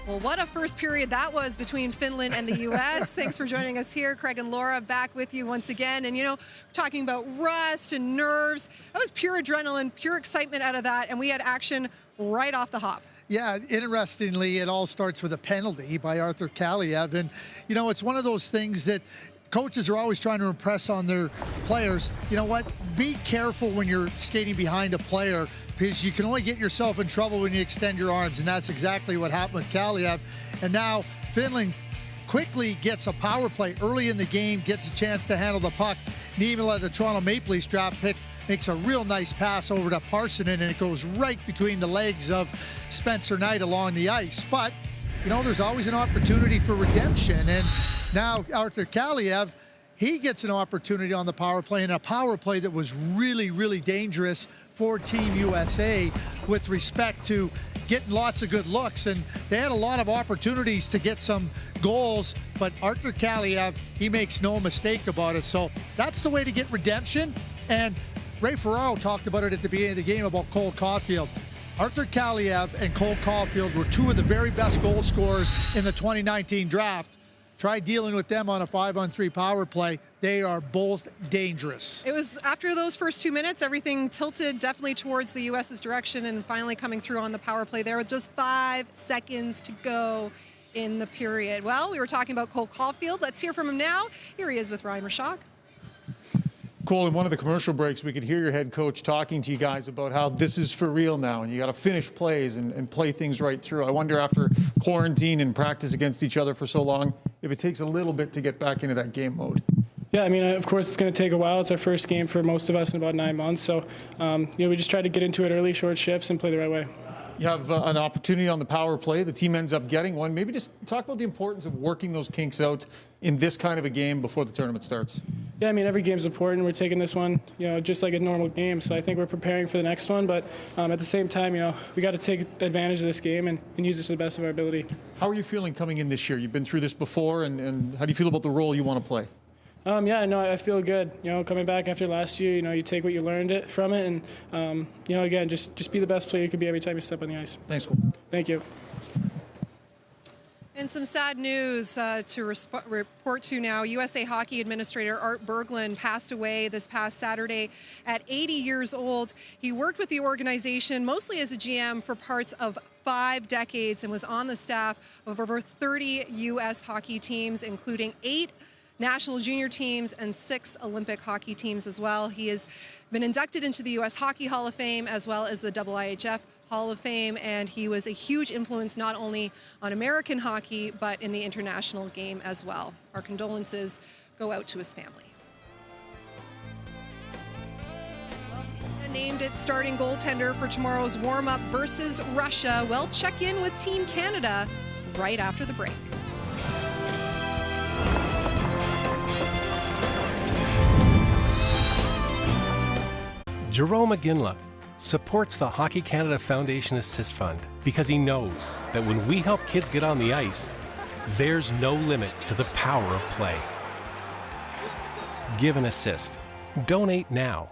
Well, what a first period that was between Finland and the U.S. Thanks for joining us here. Craig and Laura back with you once again. And, you know, talking about rust and nerves. That was pure adrenaline, pure excitement out of that. And we had action right off the hop. Yeah, interestingly, it all starts with a penalty by Arthur Kaliev. And, you know, it's one of those things that coaches are always trying to impress on their players. You know what? Be careful when you're skating behind a player, because you can only get yourself in trouble when you extend your arms, and that's exactly what happened with Kaliev. And now Finland quickly gets a power play early in the game, gets a chance to handle the puck. Niemela, the Toronto Maple Leafs draft pick, makes a real nice pass over to Parssinen, and it goes right between the legs of Spencer Knight along the ice. But, you know, there's always an opportunity for redemption, and now Arthur Kaliev, he gets an opportunity on the power play, and a power play that was really, really dangerous for Team USA with respect to getting lots of good looks. And they had a lot of opportunities to get some goals, but Arthur Kaliev, he makes no mistake about it. So that's the way to get redemption. And Ray Ferraro talked about it at the beginning of the game about Cole Caulfield. Arthur Kaliev and Cole Caulfield were two of the very best goal scorers in the 2019 draft. Try dealing with them on a 5-on-3 power play. They are both dangerous. It was after those first 2 minutes, everything tilted definitely towards the U.S.'s direction, and finally coming through on the power play there with just 5 seconds to go in the period. Well, we were talking about Cole Caulfield. Let's hear from him now. Here he is with Ryan Rishock. Cole, in one of the commercial breaks, we could hear your head coach talking to you guys about how this is for real now, and you got to finish plays and play things right through. I wonder, after quarantine and practice against each other for so long, if it takes a little bit to get back into that game mode. Yeah, I mean, of course, it's going to take a while. It's our first game for most of us in about 9 months. So, you know, we just try to get into it early, short shifts, and play the right way. You have an opportunity on the power play. The team ends up getting one. Maybe just talk about the importance of working those kinks out in this kind of a game before the tournament starts. Yeah, I mean, every game's important. We're taking this one, you know, just like a normal game. So I think we're preparing for the next one. But at the same time, you know, we got to take advantage of this game and use it to the best of our ability. How are you feeling coming in this year? You've been through this before, and how do you feel about the role you want to play? Yeah, no, I feel good. You know, coming back after last year, you know, you take what you learned from it, and you know, again, just be the best player you can be every time you step on the ice. Thanks, Cole. Thank you. And some sad news to report to now. USA Hockey Administrator Art Berglund passed away this past Saturday at 80 years old. He worked with the organization mostly as a GM for parts of 5 decades and was on the staff of over 30 U.S. hockey teams, including 8 national junior teams and 6 Olympic hockey teams as well. He has been inducted into the U.S. Hockey Hall of Fame as well as the IIHF Hall of Fame, and he was a huge influence not only on American hockey but in the international game as well. Our condolences go out to his family. Named its starting goaltender for tomorrow's warm-up versus Russia. We'll check in with Team Canada right after the break. Jerome McGinley supports the Hockey Canada Foundation Assist Fund because he knows that when we help kids get on the ice, there's no limit to the power of play. Give an assist. Donate now.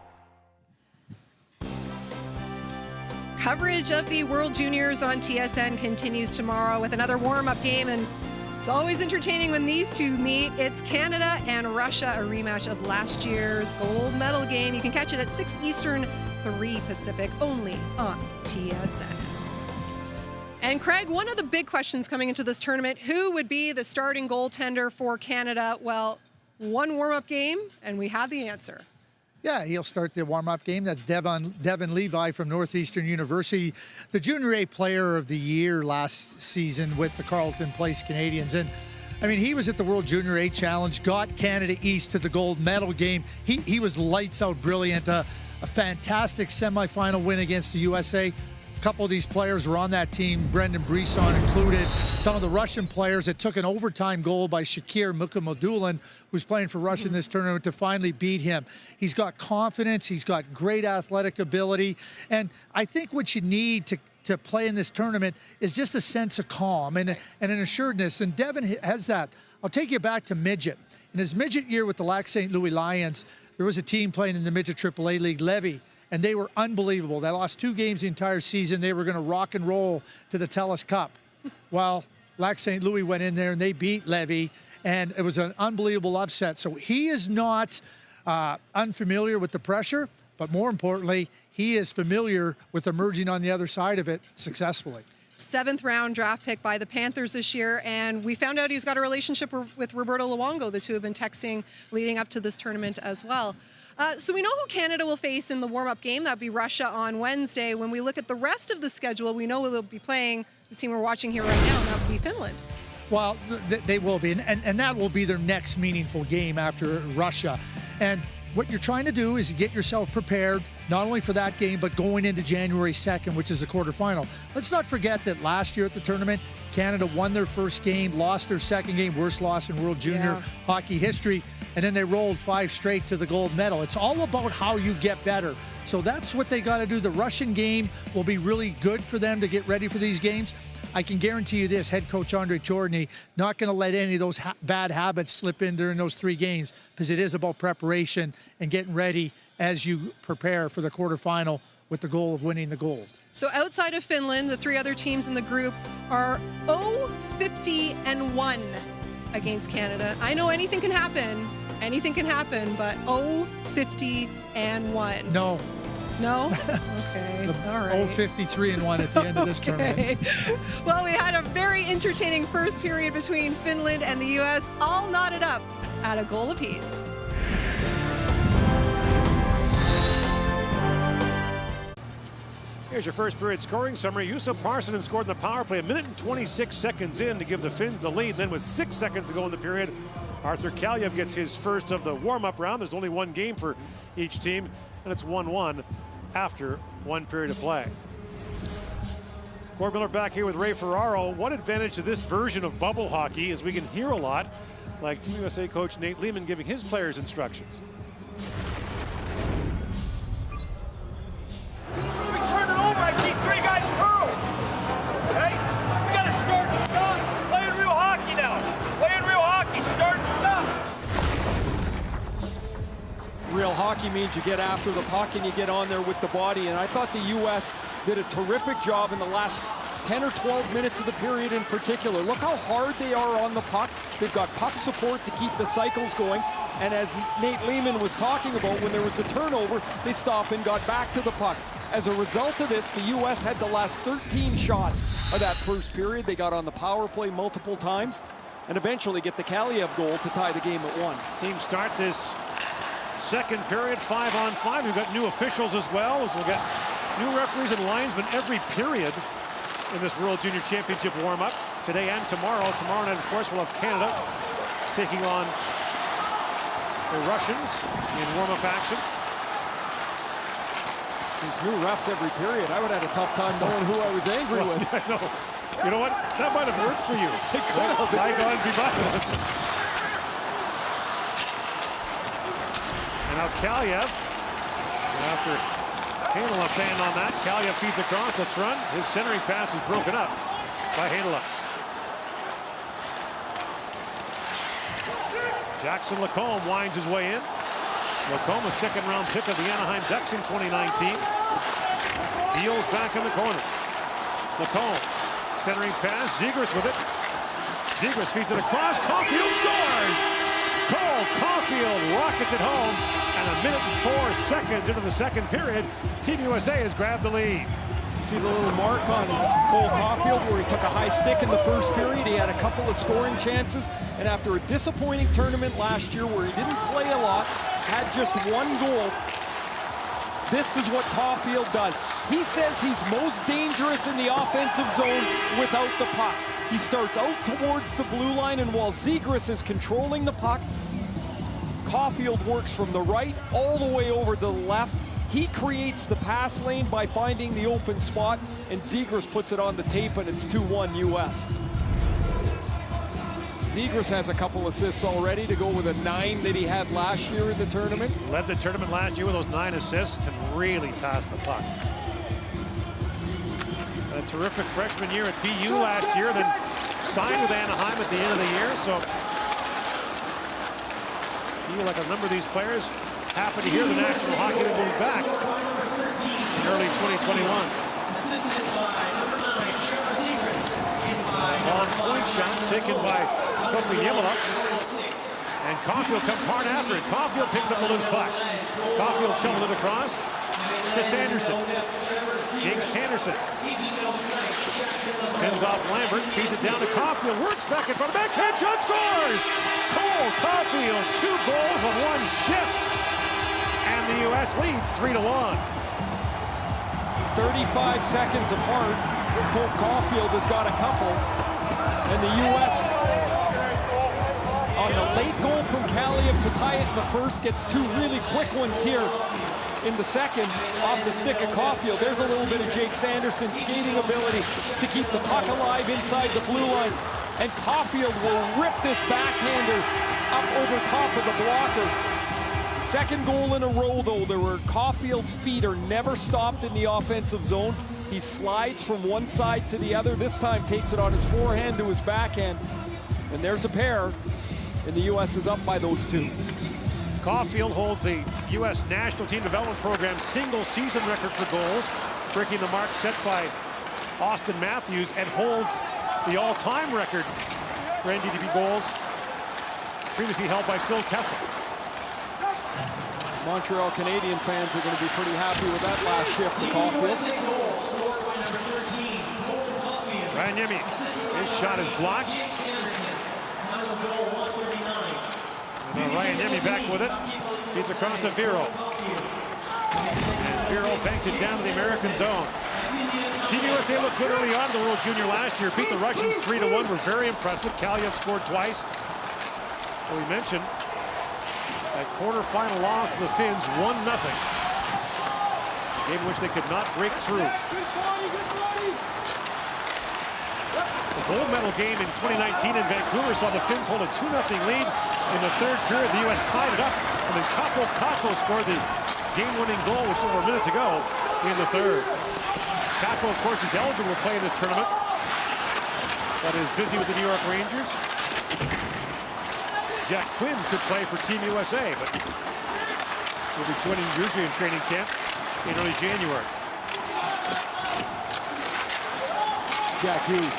Coverage of the World Juniors on TSN continues tomorrow with another warm-up game, and it's always entertaining when these two meet. It's Canada and Russia, a rematch of last year's gold medal game. You can catch it at 6 Eastern, 3 Pacific, only on TSN. And Craig, one of the big questions coming into this tournament, who would be the starting goaltender for Canada? Well, one warm-up game, and we have the answer. Yeah, he'll start the warm-up game. That's Devon Levi from Northeastern University, the Junior A Player of the Year last season with the Carleton Place Canadians. And I mean, he was at the World Junior A Challenge, got Canada East to the gold medal game. He was lights out brilliant. A fantastic semifinal win against the USA. A couple of these players were on that team, Brendan Brisson included. Some of the Russian players, it took an overtime goal by Shakir Mukhamadullin, who's playing for Russia in this tournament, to finally beat him. He's got confidence, he's got great athletic ability, and I think what you need to play in this tournament is just a sense of calm and an assuredness, and Devon has that. I'll take you back to midget. In his midget year with the Lac St. Louis Lions, there was a team playing in the midget AAA League, Levy, and they were unbelievable. They lost 2 games the entire season. They were going to rock and roll to the TELUS Cup. Well, Lac St. Louis went in there and they beat Levy, and it was an unbelievable upset. So he is not unfamiliar with the pressure, but more importantly, he is familiar with emerging on the other side of it successfully. 7th round draft pick by the Panthers this year, and we found out he's got a relationship with Roberto Luongo. The two have been texting leading up to this tournament as well. So we know who Canada will face in the warm-up game. That would be Russia on Wednesday. When we look at the rest of the schedule, we know they'll be playing the team we're watching here right now, and that would be Finland. Well, they will be, and that will be their next meaningful game after Russia. And what you're trying to do is get yourself prepared, not only for that game, but going into January 2nd, which is the quarterfinal. Let's not forget that last year at the tournament, Canada won their first game, lost their second game, worst loss in World Junior hockey history, and then they rolled 5 straight to the gold medal. It's all about how you get better. So that's what they got to do. The Russian game will be really good for them to get ready for these games. I can guarantee you this, head coach Andre Chordny, not going to let any of those bad habits slip in during those 3 games, because it is about preparation and getting ready as you prepare for the quarterfinal with the goal of winning the gold. So outside of Finland, the 3 other teams in the group are 0-50-1 against Canada. I know anything can happen, but 0-50-1. No. No? Okay. All right. 0-53-1 at the end of this tournament. Well, we had a very entertaining first period between Finland and the U.S., all knotted up at a goal apiece. Here's your first period scoring summary. Juuso Parssinen scored in the power play 1 minute and 26 seconds in to give the Finns the lead. Then with 6 seconds to go in the period, Arthur Kaliev gets his first of the warm-up round. There's only 1 game for each team, and it's 1-1 after 1 period of play. Gord Miller back here with Ray Ferraro. What advantage to this version of bubble hockey, as we can hear a lot, like Team USA coach Nate Lehman giving his players instructions. Real hockey means you get after the puck and you get on there with the body, and I thought the U.S. did a terrific job in the last 10 or 12 minutes of the period in particular. Look how hard they are on the puck. They've got puck support to keep the cycles going. And as Nate Lehman was talking about, when there was a turnover, they stopped and got back to the puck. As a result of this, the U.S. had the last 13 shots of that first period. They got on the power play multiple times and eventually get the Kaliev goal to tie the game at 1. Teams start this second period 5-on-5. We've got new officials as well, as we'll get new referees and linesmen every period in this World Junior Championship warm-up today and tomorrow. Tomorrow night, of course, we'll have Canada taking on the Russians in warm-up action. These new refs every period. I would have had a tough time knowing who I was angry with. I know. You know what? That might have worked for you. It could have. Bygones be bygones. And now Kaliev, after Heinola fanned on that, Kaliev feeds across. Let's run. His centering pass is broken up by Heinola. Jackson Lacombe winds his way in. Lacombe, a second-round pick of the Anaheim Ducks in 2019. Beals back in the corner. Lacombe, centering pass. Zegras with it. Zegras feeds it across. Caulfield scores! Cole Caulfield rockets it home. And a minute and 4 seconds into the second period, Team USA has grabbed the lead. See the little mark on Cole Caulfield where he took a high stick in the first period. He had a couple of scoring chances. And after a disappointing tournament last year where he didn't play a lot, had just 1 goal, this is what Caulfield does. He says he's most dangerous in the offensive zone without the puck. He starts out towards the blue line, and while Zegras is controlling the puck, Caulfield works from the right all the way over to the left. He creates the pass lane by finding the open spot, and Zegras puts it on the tape, and it's 2-1 U.S. Zegras has a couple assists already to go with a 9 that he had last year in the tournament. Led the tournament last year with those 9 assists and really passed the puck. A terrific freshman year at BU last year, then signed with Anaheim at the end of the year. So I feel like a number of these players happy to hear the National Hockey League will be back in early 2021. Long point shot taken by Topi Niemelä. And Caulfield comes hard after it. Caulfield picks up the loose puck. Caulfield shovels it across to Sanderson. Jake Sanderson spins off Lambert, feeds it down to Caulfield, works back in front of backhand shot, scores! Cole Caulfield, 2 goals on 1 shift. And the U.S. leads 3-1. 35 seconds apart. Cole Caulfield has got a couple. And the U.S. on the late goal from Kaliev to tie it in the first gets 2 really quick ones here in the second off the stick of Caulfield. There's a little bit of Jake Sanderson's skating ability to keep the puck alive inside the blue line. And Caulfield will rip this backhander up over top of the blocker. Second goal in a row, though, where Caulfield's feet are never stopped in the offensive zone. He slides from one side to the other. This time takes it on his forehand to his backhand. And there's a pair. And the U.S. is up by those 2. Caulfield holds the U.S. National Team Development Program single-season record for goals, breaking the mark set by Austin Matthews, and holds the all-time record for NDDP goals, previously held by Phil Kessel. Montreal Canadian fans are going to be pretty happy with that last shift to Caulfield. Ryan Niemi, his shot is blocked. And Ryan Niemi back with it. Feeds across to Vero. And Vero banks it down to the American zone. Team USA looked good early on in the World Junior last year. Beat the Russians 3-1. Were very impressive. Kaliev scored twice. Well, we mentioned that quarterfinal loss to the Finns, 1-0. A game in which they could not break through. The gold medal game in 2019 in Vancouver saw the Finns hold a 2-0 lead. In the third period, the U.S. tied it up, and then Kakko scored the game-winning goal, which was over a minute to go in the third. Kakko, of course, is eligible to play in this tournament, but is busy with the New York Rangers. Jack Quinn could play for Team USA, but will be joining Jersey in training camp in early January. Jack Hughes.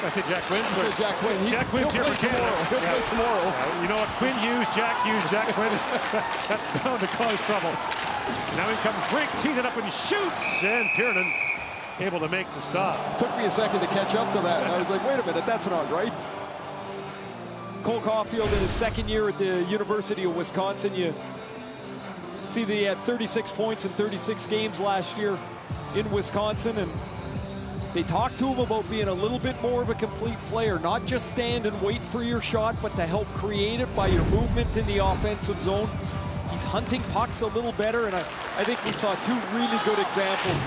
I said Jack Quinn. I said Jack Quinn. Jack Quinn's here for tomorrow. He'll play tomorrow. You know what? Quinn Hughes, Jack Quinn. That's bound to cause trouble. Now in comes Brink, tees it up and shoots. And Piernan able to make the stop. Took me a second to catch up to that. And I was like, wait a minute, that's not right. Cole Caulfield in his second year at the University of Wisconsin. You see that he had 36 points in 36 games last year in Wisconsin, and they talked to him about being a little bit more of a complete player, not just stand and wait for your shot, but to help create it by your movement in the offensive zone. He's hunting pucks a little better, and I think we saw two really good examples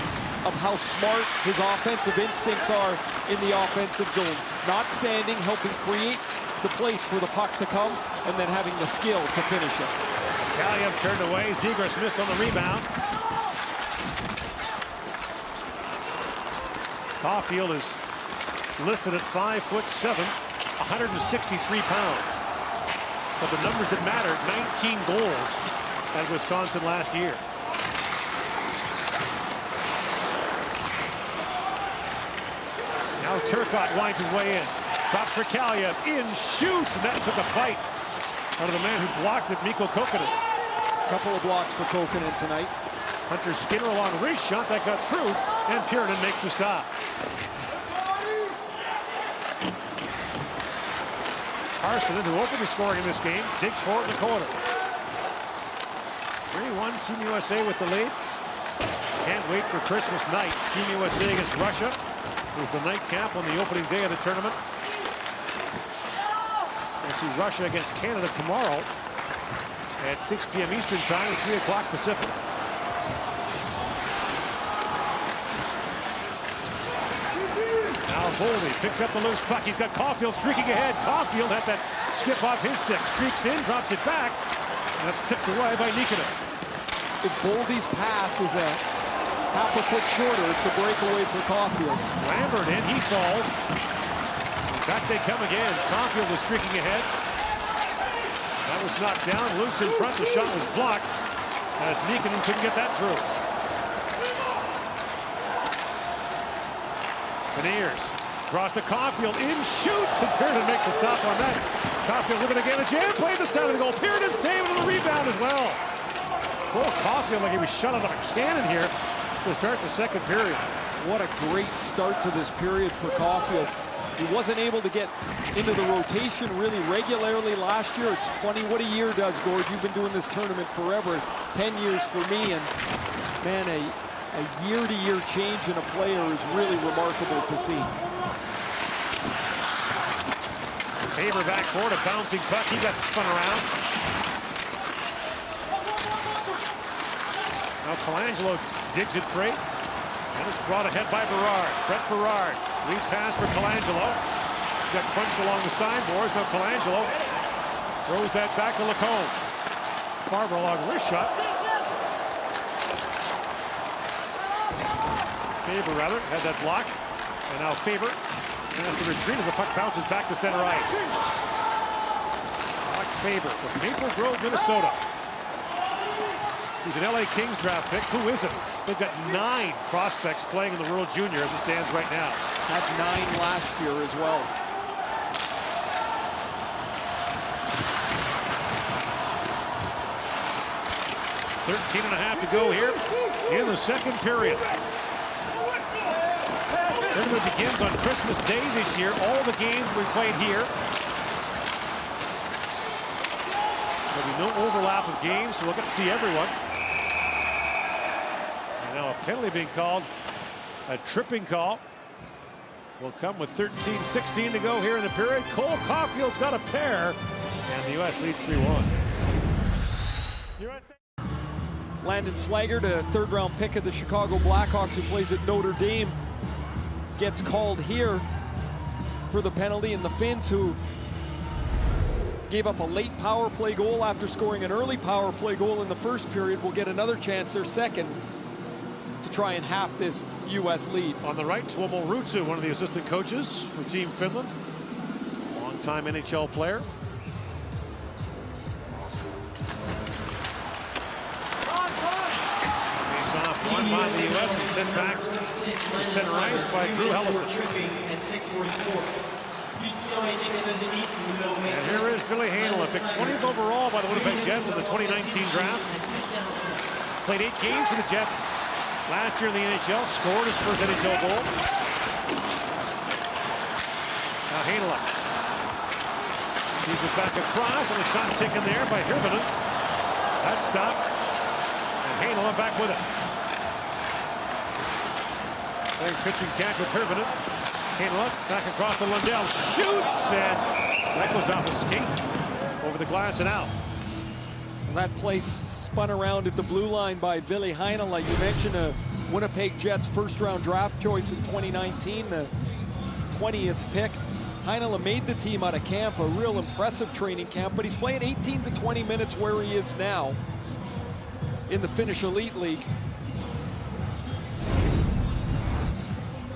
of how smart his offensive instincts are in the offensive zone. Not standing, helping create the place for the puck to come, and then having the skill to finish it. Kaliev turned away. Zegras missed on the rebound. Caulfield is listed at 5'7", 163 pounds. But the numbers that mattered, 19 goals at Wisconsin last year. Now Turcotte winds his way in. Drops for Kaliev. In, shoots, and that took a bite out of the man who blocked it, Mikko Kokkonen. A couple of blocks for Kokkonen tonight. Hunter Skinner along wrist shot that got through, and Piernan makes the stop. Carson, who opened the scoring in this game, digs for it in the corner. 3-1, Team USA with the lead. Can't wait for Christmas night. Team USA against Russia is the nightcap on the opening day of the tournament. We'll see Russia against Canada tomorrow at 6 p.m. Eastern Time, 3 o'clock Pacific. Now Boldy picks up the loose puck. He's got Caulfield streaking ahead. Caulfield had that skip off his stick. Streaks in, drops it back. And that's tipped away by Nikita. If Boldy's pass is a half a foot shorter, it's a breakaway for Caulfield. Lambert in, he falls. Back they come again. Caulfield was streaking ahead. That was knocked down, loose in front. The shot was blocked as Nikita couldn't get that through. Beniers cross to Caulfield, in, shoots, and Piernan makes a stop on that. Caulfield looking again, a jam play at the side of the goal. Piernan saving the rebound as well. Cole Caulfield like he was shot out of a cannon here to start the second period. What a great start to this period for Caulfield. He wasn't able to get into the rotation really regularly last year. It's funny what a year does, Gord. You've been doing this tournament forever, 10 years for me, and man, a year-to-year change in a player is really remarkable to see. Faber back forward, a bouncing puck. He got spun around. Now Colangelo digs it free. And it's brought ahead by Berard. Brett Berard. Lead pass for Colangelo. Got crunched along the sideboards. Now Colangelo throws that back to Lacombe. Farber along wrist shot. Faber, rather, had that block. And now Faber has to retreat as the puck bounces back to center ice. Brock Faber from Maple Grove, Minnesota. He's an LA Kings draft pick. Who is it? They've got 9 prospects playing in the World Junior as it stands right now. Had 9 last year as well. .5 to go here in the second period. Tournament begins on Christmas Day this year. All the games we played here. There'll be no overlap of games, so we'll get to see everyone. And now a penalty being called. A tripping call will come with 13:16 to go here in the period. Cole Caulfield's got a pair, and the U.S. leads 3-1. Landon Slaggert, a third-round pick of the Chicago Blackhawks who plays at Notre Dame, gets called here for the penalty, and the Finns, who gave up a late power play goal after scoring an early power play goal in the first period, will get another chance, their second, to try and half this U.S. lead. On the right, Tuomo Rutsu, one of the assistant coaches for Team Finland. Long-time NHL player. Face off, won by the U.S. and sent back Center ice by Drew Hellison. And here is Billy Hanel, picked 20th overall by the Winnipeg Jets in the 2019 draft. Played 8 games for the Jets last year in the NHL, scored his first NHL goal. Now Hanel moves it back across, and the shot taken there by Hirvonen. That stopped, and Hanel back with it. There's pitch and catch with Hirvonen. Hanel back across to Lundell, shoots, and that goes off a skate over the glass and out. And that play spun around at the blue line by Ville Heinola. You mentioned a Winnipeg Jets first-round draft choice in 2019, the 20th pick. Heinola made the team out of camp, a real impressive training camp, but he's playing 18 to 20 minutes where he is now in the Finnish Elite League.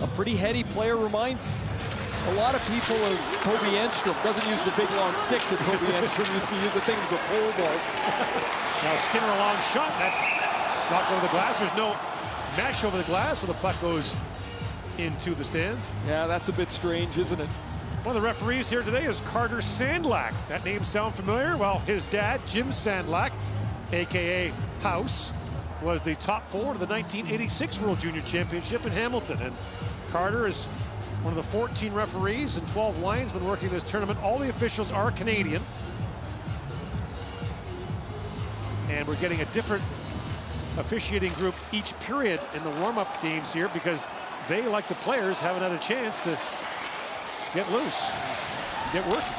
A pretty heady player, reminds a lot of people of Toby Enstrom. Doesn't use the big long stick that Toby Enstrom used to use. The thing was a pole vault. Now Skinner a long shot. That's knocked over the glass. There's no mesh over the glass, so the puck goes into the stands. Yeah, that's a bit strange, isn't it? One of the referees here today is Carter Sandlack. That name sound familiar? Well, his dad, Jim Sandlack, a.k.a. House, was the top forward of the 1986 World Junior Championship in Hamilton. And Carter is one of the 14 referees and 12 linesmen working this tournament. All the officials are Canadian. And we're getting a different officiating group each period in the warm-up games here because they, like the players, haven't had a chance to get loose, get working.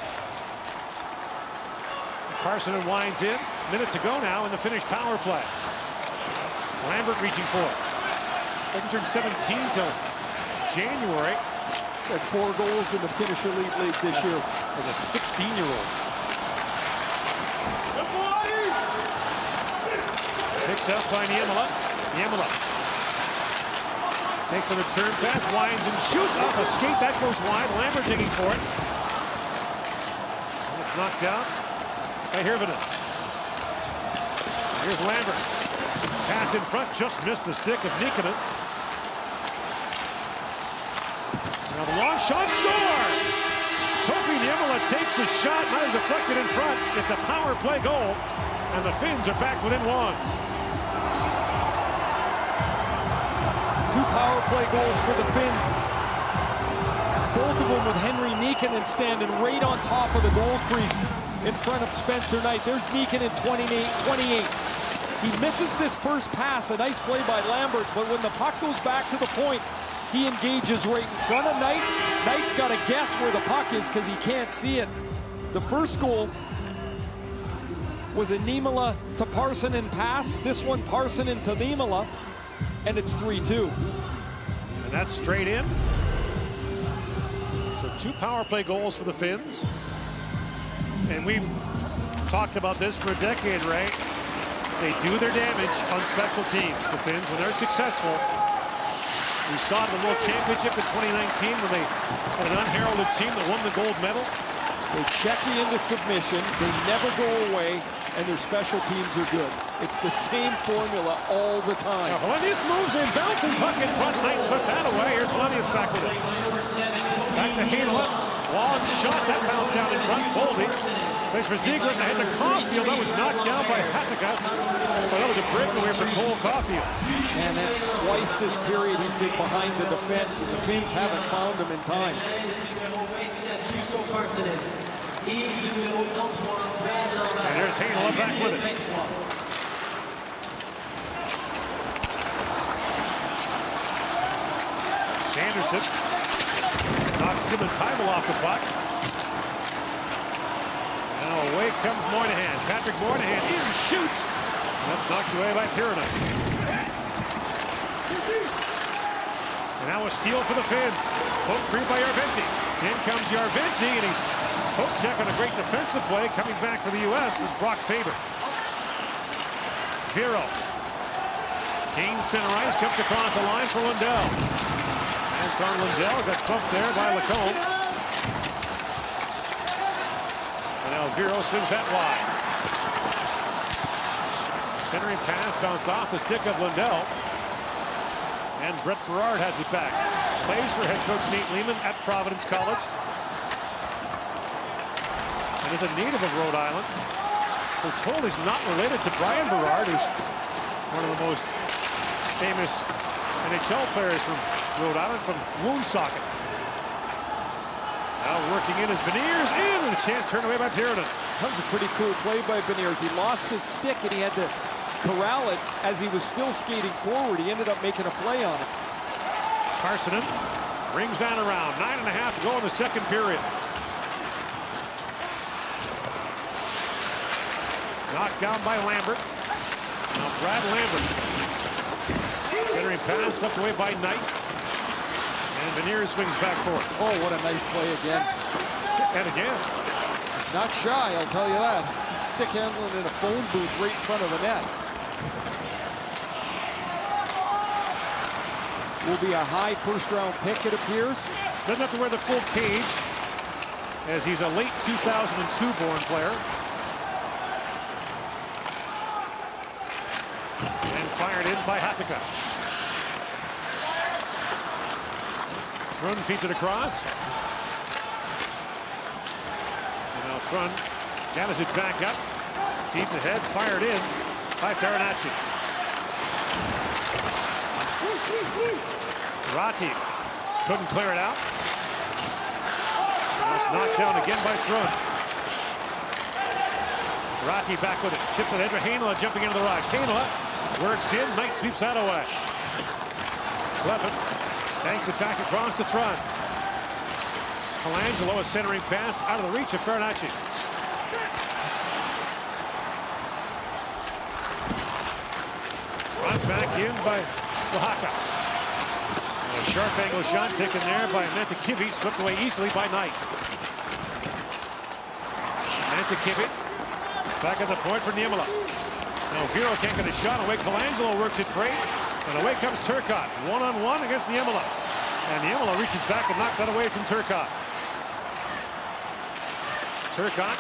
Parson winds in. Minute to go now in the Finnish power play. Lambert reaching for it. Doesn't turn 17 till January. Had 4 goals in the Finnish Elite League this year. As a 16-year-old. Picked up by Niemela. Niemela takes the return pass, winds and shoots off a skate. That goes wide. Lambert digging for it. And it's knocked out by Hirvonen. Here's Lambert. Pass in front, just missed the stick of Nikkanen. Now the long shot, score! Topi Niemela takes the shot, not as deflected in front. It's a power play goal, and the Finns are back within 1. 2 power play goals for the Finns. Both of them with Henry Nikkanen standing right on top of the goal crease in front of Spencer Knight. There's Nikkanen 28. He misses this first pass, a nice play by Lambert, but when the puck goes back to the point, he engages right in front of Knight. Knight's got to guess where the puck is because he can't see it. The first goal was a Niemela to Parssinen pass. This one, Parssinen to Niemela, and it's 3-2. And that's straight in. So 2 power play goals for the Finns. And we've talked about this for a decade, Ray. They do their damage on special teams, the Finns, when they're successful. We saw it in the World Championship in 2019 when they had an unheralded team that won the gold medal. They check you into submission, they never go away, and their special teams are good. It's the same formula all the time. Now, Helenius moves in, bouncing puck in front. Knight swept that away. Here's Helenius back with it. Back to Hanel. Long shot, that bounced down in front. Boldy. Thanks for Ziegler ahead to Caulfield. That was knocked down by Hattaka. But that was a breakaway for Cole Caulfield. And that's twice this period he's been behind the defense, and the Finns haven't found him in time. And there's Hanel back with it. Sanderson knocks Simon-Tybel off the puck. Now away comes Moynihan. Patrick Moynihan in, shoots. That's knocked away by Pirinen. And now a steal for the Finns. Poke free by Järventie. In comes Järventie, and he's poke check on a great defensive play. Coming back for the U.S. was Brock Faber. Vero gains center ice, jumps across the line for Lundell. Anton Lundell got bumped there by Lacombe. And now Vero swings that wide. Centering pass bounced off the stick of Lundell. And Brett Berard has it back. Plays for head coach Nate Lehman at Providence College. And is a native of Rhode Island. We're told he's not related to Brian Berard, who's one of the most famous NHL players from Rhode Island, from Woonsocket. Now working in as Beniers in, and a chance turned away by Tiernan. That was a pretty cool play by Beniers. He lost his stick and he had to corral it as he was still skating forward. He ended up making a play on it. Carsonen rings that around. 9.5 to go in the second period. Knocked down by Lambert. Now Brad Lambert. Centering pass swept away by Knight. And Beniers swings back for it. Oh, what a nice play again. And again. He's not shy, I'll tell you that. He's stick handling in a phone booth right in front of the net. Will be a high first-round pick, it appears. Doesn't have to wear the full cage, as he's a late 2002-born player. And fired in by Hatakka. Thrun feeds it across. And now Thrun gathers it back up. Feeds ahead, fired in by Farinacci. Ratti couldn't clear it out. Now it's knocked down again by Thrun. Ratti back with it. Chips it ahead for Heinola jumping into the rush. Heinola works in. Knight sweeps that away. Cleppen banks it back across to Thrun. Colangelo, a centering pass out of the reach of Farinacci. Run back in by Oaxaca. A sharp angle shot taken there by Mantekivi, swept away easily by Knight. Mantekivi back at the point for Niemela. Now Vero can't get a shot away. Colangelo works it free. And away comes Turcotte. One-on-one against Niemela. And Niemela reaches back and knocks that away from Turcotte. Turcotte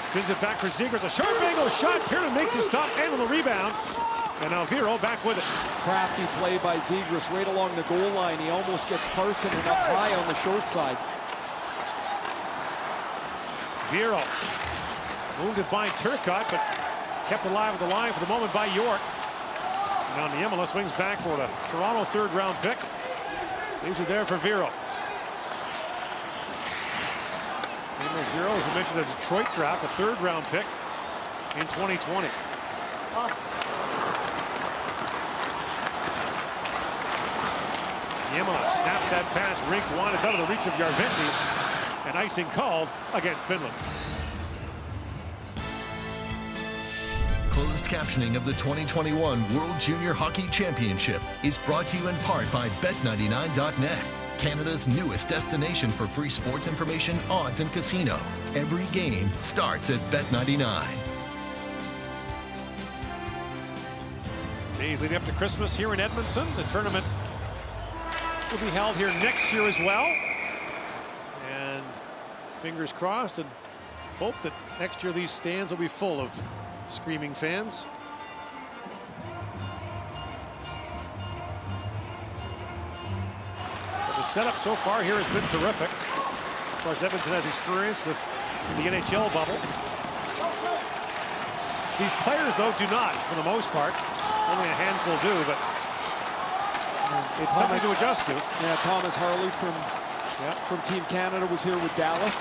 spins it back for Zegras. A sharp angle shot. Piernan makes the stop and on the rebound. And now Vero back with it. Crafty play by Zegras right along the goal line. He almost gets Parson up high on the short side. Vero wounded by Turcotte, but kept alive at the line for the moment by York. Now Niemela swings back for the Toronto third-round pick. These are there for Vero. Vero, as we mentioned, a Detroit draft, a third-round pick in 2020. Niemela snaps that pass, rink one. It's out of the reach of Järventie, and icing called against Finland. Closed captioning of the 2021 World Junior Hockey Championship is brought to you in part by Bet99.net, Canada's newest destination for free sports information, odds, and casino. Every game starts at Bet99. Days leading up to Christmas here in Edmonton. The tournament will be held here next year as well. And fingers crossed and hope that next year these stands will be full of screaming fans. But the setup so far here has been terrific. Of course, Edmonton has experience with the NHL bubble. These players, though, do not, for the most part. Only a handful do, but it's something to adjust to. Yeah, Thomas Harley from Team Canada was here with Dallas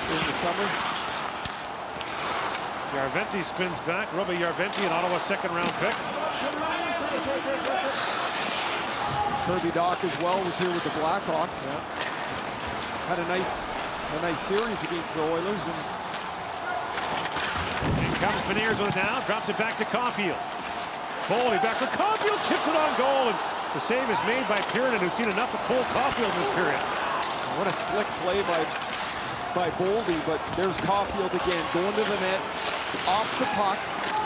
in the summer. Järventie spins back. Robbie Järventie, an Ottawa second-round pick. Kirby Dach as well was here with the Blackhawks. Yeah. Had a nice series against the Oilers. And in comes Beniers with it now. Drops it back to Caulfield. Boldy back for Caulfield. Chips it on goal. And the save is made by Piernan, who's seen enough of Cole Caulfield in this period. What a slick play by Boldy, but there's Caulfield again, going to the net, off the puck,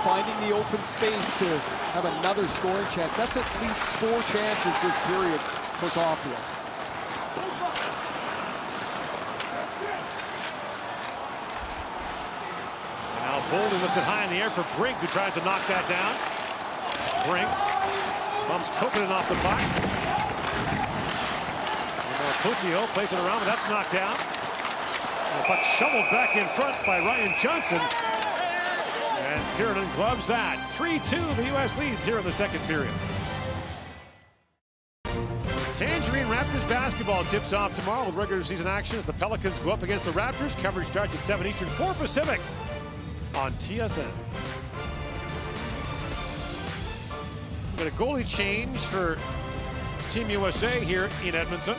finding the open space to have another scoring chance. That's at least 4 chances this period for Caulfield. Now Boldy lifts it high in the air for Brink, who tries to knock that down. Brink Bumps Kokkonen off the puck. Putio plays it around, but that's knocked down. The puck shoveled back in front by Ryan Johnson. And Kiernan gloves that. 3-2, the U.S. leads here in the second period. Tangerine Raptors basketball tips off tomorrow with regular season action as the Pelicans go up against the Raptors. Coverage starts at 7 Eastern, 4 Pacific on TSN. Got a goalie change for Team USA here in Edmonton.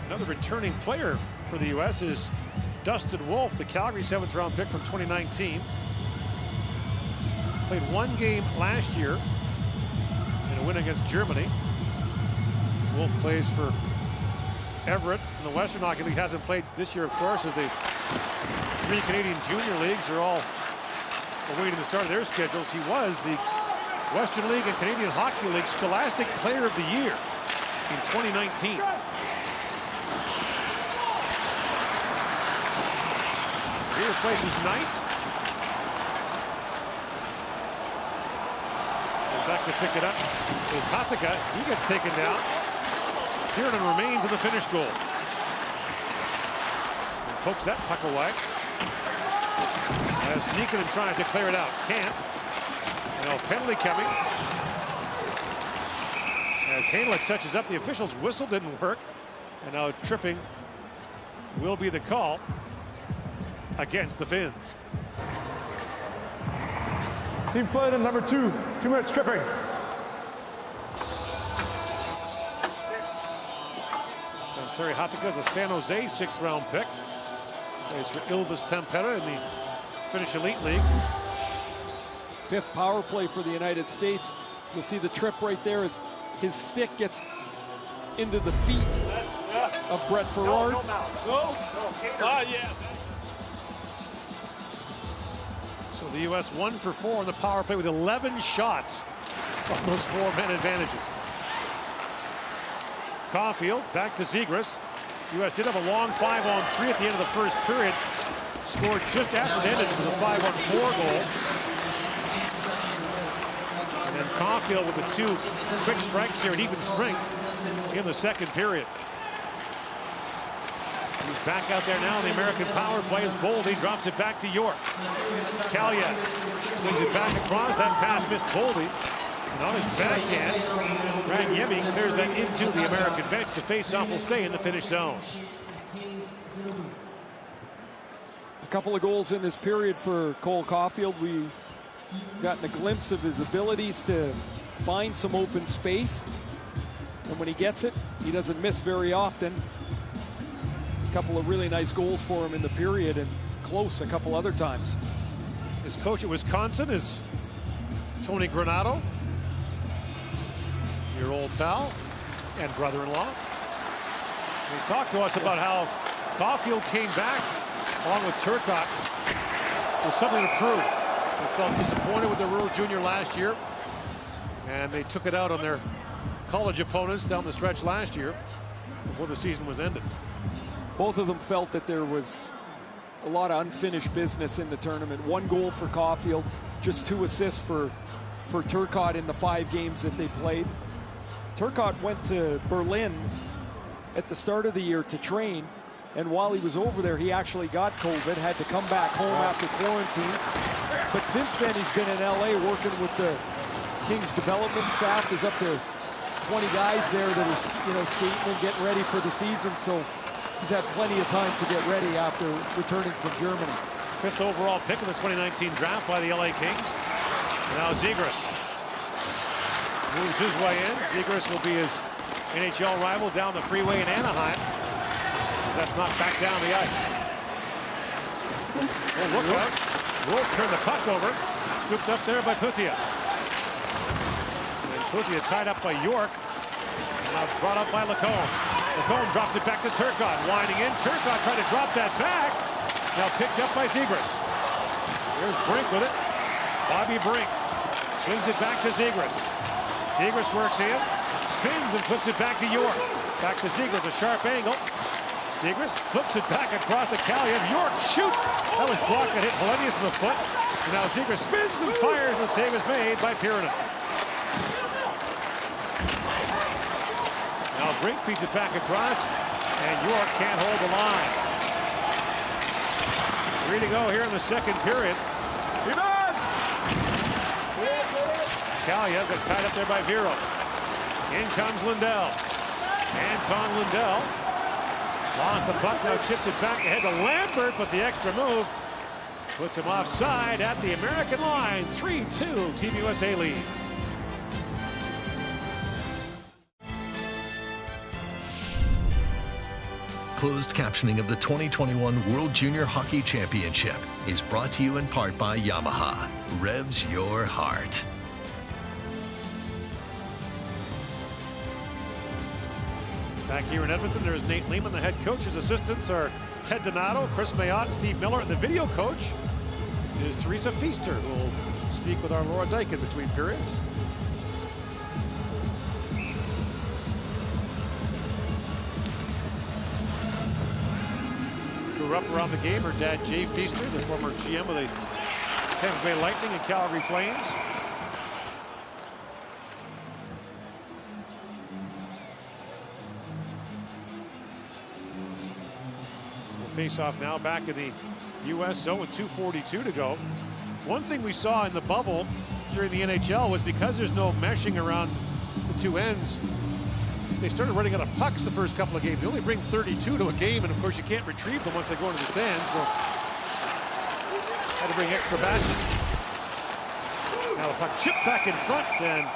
Another returning player for the U.S. is Dustin Wolf, the Calgary 7th round pick from 2019. Played one game last year in a win against Germany. Wolf plays for Everett in the Western Hockey League. Hasn't played this year, of course, as the 3 Canadian junior leagues are all awaiting the start of their schedules. He was the Western League and Canadian Hockey League Scholastic Player of the Year in 2019. He replaces Knight. And back to pick it up is Hataka. He gets taken down. Kiernan remains in the finish goal. And pokes that puck away. As Nikkonen tries to clear it out. Can't. Now penalty coming. As Hainlick touches up, the official's whistle didn't work. And now tripping will be the call against the Finns. Team Finland, number 2, 2 minutes tripping. Santeri Hataka is a San Jose 6th round pick. Plays for Ilves Tampere in the Finnish Elite League. 5th power play for the United States. You'll see the trip right there as his stick gets into the feet of Brett Berard. So the U.S. 1 for 4 on the power play with 11 shots on those 4-man advantages. Caulfield back to Zegras. U.S. did have a long 5-on-3 at the end of the first period. Scored just after it ended. It was a 5-on-4 goal. And then Caulfield with the 2 quick strikes here at even strength in the second period. He's back out there now in the American power play as Boldy drops it back to York. Kaliev swings it back across. That pass missed Boldy. And on his backhand, Brad Yemi clears that into the American bench. The faceoff will stay in the Finnish zone. A couple of goals in this period for Cole Caulfield. We've gotten a glimpse of his abilities to find some open space. And when he gets it, he doesn't miss very often. A couple of really nice goals for him in the period and close a couple other times. His coach at Wisconsin is Tony Granato, your old pal and brother-in-law. He talked to us about how Caulfield came back along with Turcotte with something to prove. They felt disappointed with their World Junior last year, and they took it out on their college opponents down the stretch last year before the season was ended. Both of them felt that there was a lot of unfinished business in the tournament. 1 goal for Caulfield, just 2 assists for Turcotte in the 5 games that they played. Turcotte went to Berlin at the start of the year to train, and while he was over there, he actually got COVID, had to come back home after quarantine. But since then, he's been in LA working with the Kings development staff. There's up to 20 guys there that are, skating and getting ready for the season. So he's had plenty of time to get ready after returning from Germany. 5th overall pick in the 2019 draft by the LA Kings. And now Zegras moves his way in. Zegras will be his NHL rival down the freeway in Anaheim, as that's knocked back down the ice. Oh, look out. Wolf turned the puck over. Scooped up there by Putia. And Putia tied up by York. And now it's brought up by Lacombe. Lacombe drops it back to Turcotte. Winding in. Turcotte tried to drop that back. Now picked up by Zegras. Here's Brink with it. Bobby Brink swings it back to Zegras. Zegras works in, spins and flips it back to York. Back to Zegras, a sharp angle. Zegras flips it back across to Kaliev. York shoots. That was blocked and hit Polenius in the foot. And now Zegras spins and fires. The save is made by Pyronen. Brink feeds it back across, and York can't hold the line. 3 to go here in the second period. Kaliev got tied up there by Vero. In comes Lindell. Anton Lindell lost the puck, now chips it back ahead to Lambert, but the extra move puts him offside at the American line. 3-2, Team USA leads. Closed captioning of the 2021 World Junior Hockey Championship is brought to you in part by Yamaha. Revs your heart. Back here in Edmonton, there's Nate Lehman, the head coach. His assistants are Ted Donato, Chris Mayotte, Steve Miller, and the video coach is Teresa Feaster, who will speak with our Laura Dyke in between periods. Grew up around the game. Her dad, Jay Feaster, the former GM of the Tampa Bay Lightning and Calgary Flames. Face-off now back in the U.S. zone with 2:42 to go. One thing we saw in the bubble during the NHL was because there's no meshing around the two ends, they started running out of pucks the first couple of games. They only bring 32 to a game, and of course you can't retrieve them once they go into the stands, so had to bring extra batches. Now the puck chipped back in front, and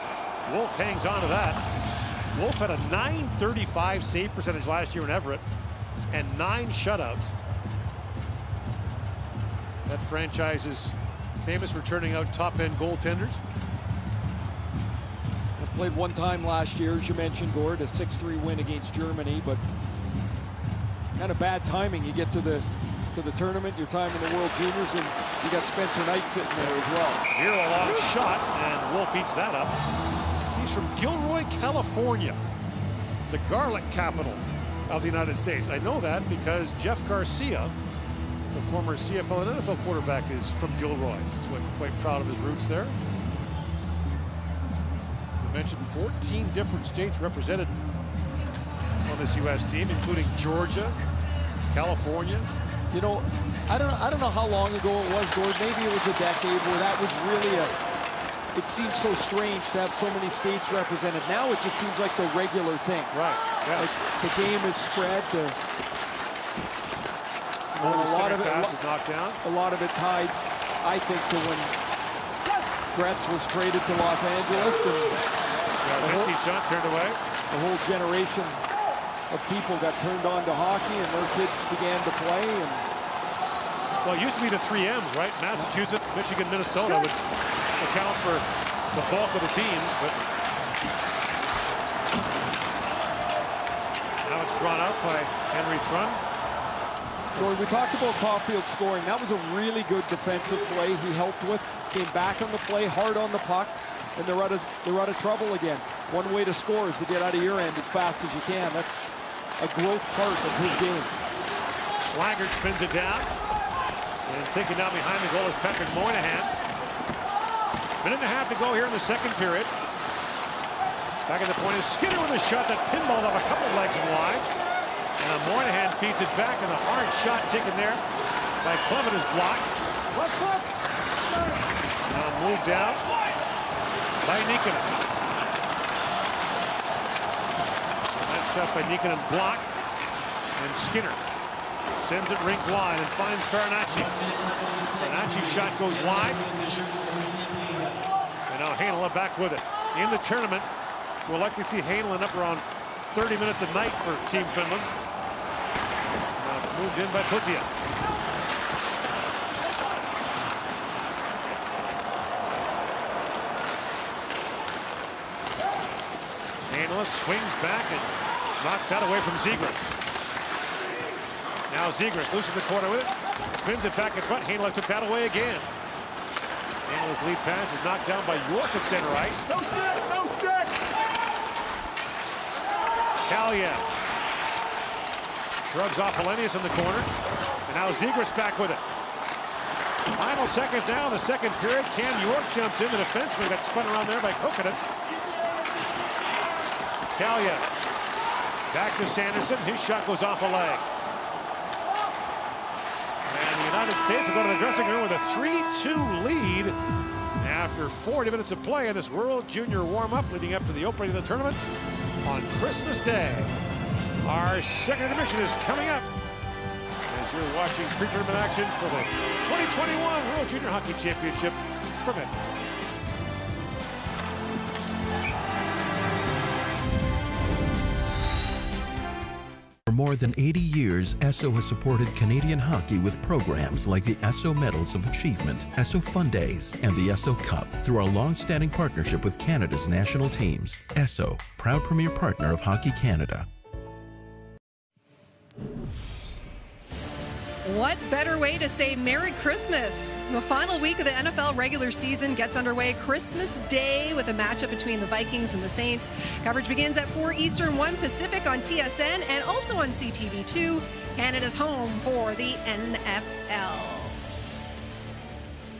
Wolf hangs on to that. Wolf had a .935 save percentage last year in Everett and 9 shutouts. That franchise is famous for turning out top-end goaltenders. I played one time last year, as you mentioned, Gord, a 6-3 win against Germany, but kind of bad timing. You get to the tournament, your time in the World Juniors, and you got Spencer Knight sitting there as well. Here a long shot, and Wolf eats that up. He's from Gilroy, California, the garlic capital of the United States. I know that because Jeff Garcia, the former CFL and NFL quarterback, is from Gilroy. He's quite proud of his roots there. We mentioned 14 different states represented on this U.S. team, including Georgia, California. You know, I don't know how long ago it was, Gord. Maybe it was a decade where that was really it seems so strange to have so many states represented. Now it just seems like the regular thing. Right. Yeah. Like the game is spread. A lot of it is knocked down. A lot of it tied, I think, to when Gretz was traded to Los Angeles, and the whole shot turned away. The whole generation of people got turned on to hockey, and their kids began to play. And well, it used to be the 3 M's, right? Massachusetts, Michigan, Minnesota would account for the bulk of the teams, but now it's brought out by Henry Thrun. Gord, we talked about Caulfield scoring. That was a really good defensive play he helped with. Came back on the play, hard on the puck, and they're out of trouble again. One way to score is to get out of your end as fast as you can. That's a growth part of his game. Schlaggert spins it down, and taken down behind the goal is Patrick Moynihan. Minute and a half to go here in the second period. Back at the point is Skinner with a shot that pinballed up a couple legs and wide. And Moynihan feeds it back, and the hard shot taken there by Clement is blocked. Now moved down by Nikkanen. That shot by Nikkanen blocked, and Skinner sends it rink wide and finds Farinacci. Farinacci's shot goes wide. And now Heinola back with it. In the tournament, we'll likely see Heinola up around 30 minutes a night for Team Finland. Moved in by Putia. Heinola swings back and knocks that away from Zegras. Now Zegras loose in the corner with it. Spins it back in front. Heinola took that away again. Heinola's lead pass is knocked down by York at center ice. No stick! No stick! Kaliev shrugs off Hellenius in the corner. And now Zegras back with it. Final seconds now in the second period. Cam York jumps in. The defenseman got spun around there by Kokkonen. Kaliev Back to Sanderson. His shot goes off a leg. And the United States will go to the dressing room with a 3-2 lead after 40 minutes of play in this World Junior warm-up leading up to the opening of the tournament on Christmas Day. Our second intermission is coming up as you're watching pre-tournament action for the 2021 World Junior Hockey Championship from Edmonton. For more than 80 years, Esso has supported Canadian hockey with programs like the Esso Medals of Achievement, Esso Fun Days, and the Esso Cup through our long-standing partnership with Canada's national teams. Esso, proud premier partner of Hockey Canada. What better way to say Merry Christmas? The final week of the NFL regular season gets underway Christmas Day with a matchup between the Vikings and the Saints. Coverage begins at 4 Eastern, 1 Pacific on TSN and also on CTV2, Canada's home for the NFL.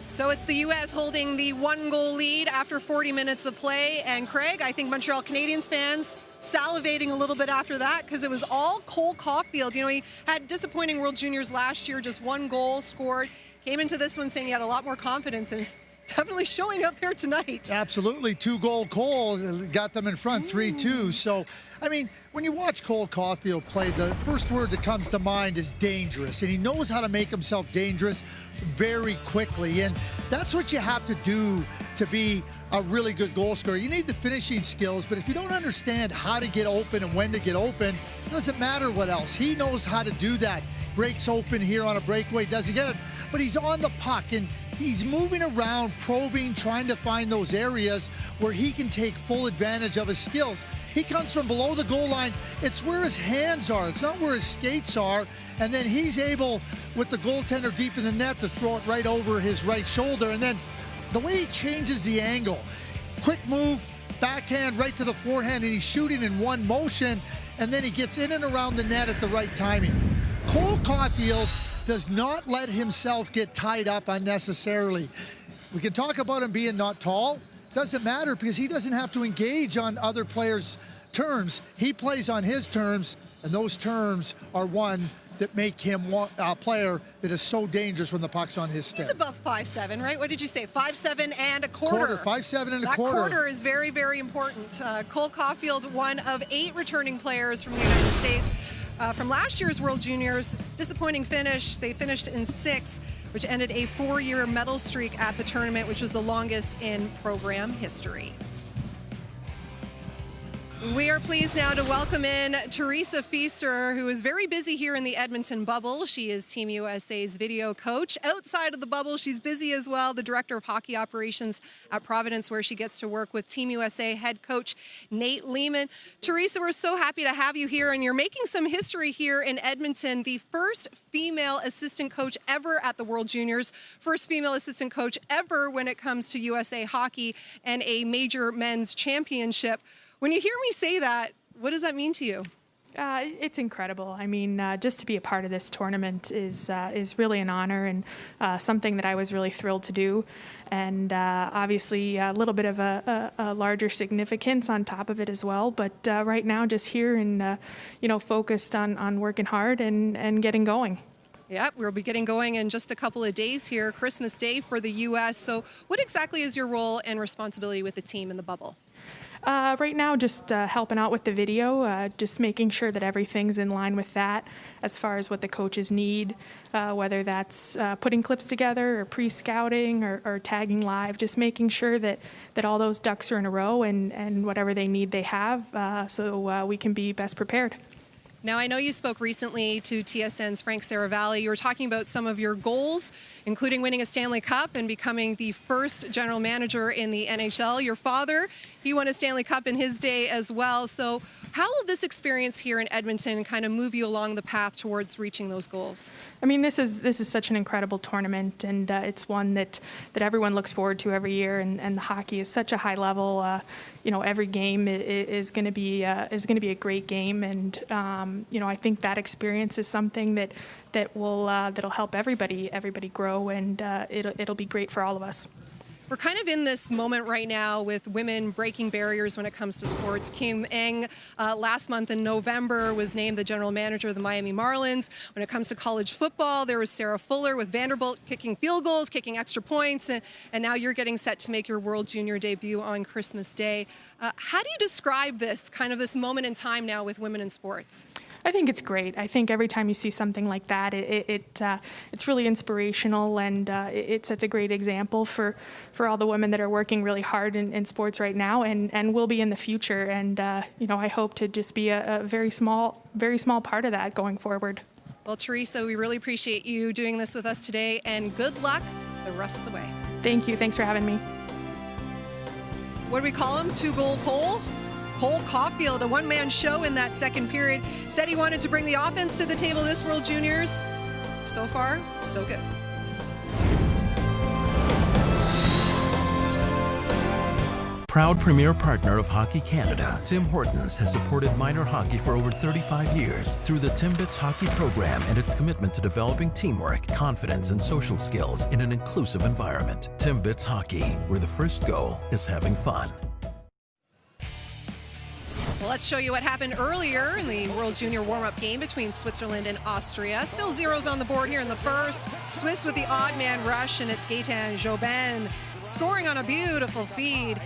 So it's the U.S. holding the 1-goal lead after 40 minutes of play. And Craig, I think Montreal Canadiens fans salivating a little bit after that because it was all Cole Caulfield. You know, he had disappointing World Juniors last year, just 1 goal scored. Came into this one saying he had a lot more confidence and definitely showing up here tonight. Absolutely. 2-goal Cole got them in front, 3-2. So, I mean, when you watch Cole Caulfield play, the first word that comes to mind is dangerous. And he knows how to make himself dangerous very quickly. And that's what you have to do to be a really good goal scorer. You need the finishing skills, but if you don't understand how to get open and when to get open, it doesn't matter what else. He knows how to do that. Breaks open here on a breakaway, doesn't get it, but he's on the puck and he's moving around, probing, trying to find those areas where he can take full advantage of his skills. He comes from below the goal line. It's where his hands are. It's not where his skates are. And then he's able, with the goaltender deep in the net, to throw it right over his right shoulder. And then the way he changes the angle, quick move, backhand right to the forehand, and he's shooting in one motion, and then he gets in and around the net at the right timing. Cole Caulfield does not let himself get tied up unnecessarily. We can talk about him being not tall. Doesn't matter because he doesn't have to engage on other players' terms. He plays on his terms, and those terms are one that make him a player that is so dangerous when the puck's on his stick. He's above 5'7", right? What did you say? 5'7" and a quarter. 5'7" and a quarter. That quarter is very, very important. Cole Caulfield, one of 8 returning players from the United States. From last year's World Juniors, disappointing finish. They finished in 6th, which ended a 4-year medal streak at the tournament, which was the longest in program history. We are pleased now to welcome in Teresa Feaster, who is very busy here in the Edmonton bubble. She is Team USA's video coach. Outside of the bubble, she's busy as well, the director of hockey operations at Providence, where she gets to work with Team USA head coach Nate Lehman. Teresa, we're so happy to have you here, and you're making some history here in Edmonton. The first female assistant coach ever at the World Juniors, first female assistant coach ever when it comes to USA hockey, and a major men's championship. When you hear me say that, what does that mean to you? It's incredible. I mean, just to be a part of this tournament is really an honor and something that I was really thrilled to do. And obviously a little bit of a larger significance on top of it as well. But right now, just here and, focused on working hard and getting going. Yep, we'll be getting going in just a couple of days here, Christmas Day for the U.S. So what exactly is your role and responsibility with the team in the bubble? Right now, just helping out with the video, just making sure that everything's in line with that as far as what the coaches need, whether that's putting clips together or pre-scouting or tagging live, just making sure that all those ducks are in a row and whatever they need they have so we can be best prepared. Now, I know you spoke recently to TSN's Frank Saravalli. You were talking about some of your goals, including winning a Stanley Cup and becoming the first general manager in the NHL. Your father, he won a Stanley Cup in his day as well. So how will this experience here in Edmonton kind of move you along the path towards reaching those goals? I mean, this is such an incredible tournament, and it's one that everyone looks forward to every year. And the hockey is such a high level. Every game is going to be a great game, and I think that experience is something that'll help everybody grow, and it'll be great for all of us. We're kind of in this moment right now with women breaking barriers when it comes to sports. Kim Eng last month in November was named the general manager of the Miami Marlins. When it comes to college football, there was Sarah Fuller with Vanderbilt kicking field goals, kicking extra points, and now you're getting set to make your World Junior debut on Christmas Day. How do you describe this moment in time now with women in sports? I think it's great. I think every time you see something like that, it's really inspirational, and it sets a great example for all the women that are working really hard in sports right now and will be in the future. And I hope to just be a very small part of that going forward. Well, Teresa, we really appreciate you doing this with us today, and good luck the rest of the way. Thank you. Thanks for having me. What do we call him? Two-goal Cole? Cole Caulfield, a one-man show in that second period, said he wanted to bring the offense to the table this World Juniors. So far, so good. Proud premier partner of Hockey Canada, Tim Hortons has supported minor hockey for over 35 years through the Timbits Hockey program and its commitment to developing teamwork, confidence, and social skills in an inclusive environment. Timbits Hockey, where the first goal is having fun. Well, let's show you what happened earlier in the World Junior warm-up game between Switzerland and Austria. Still zeros on the board here in the first. Swiss with the odd man rush, and it's Gaëtan Jobin scoring on a beautiful feed.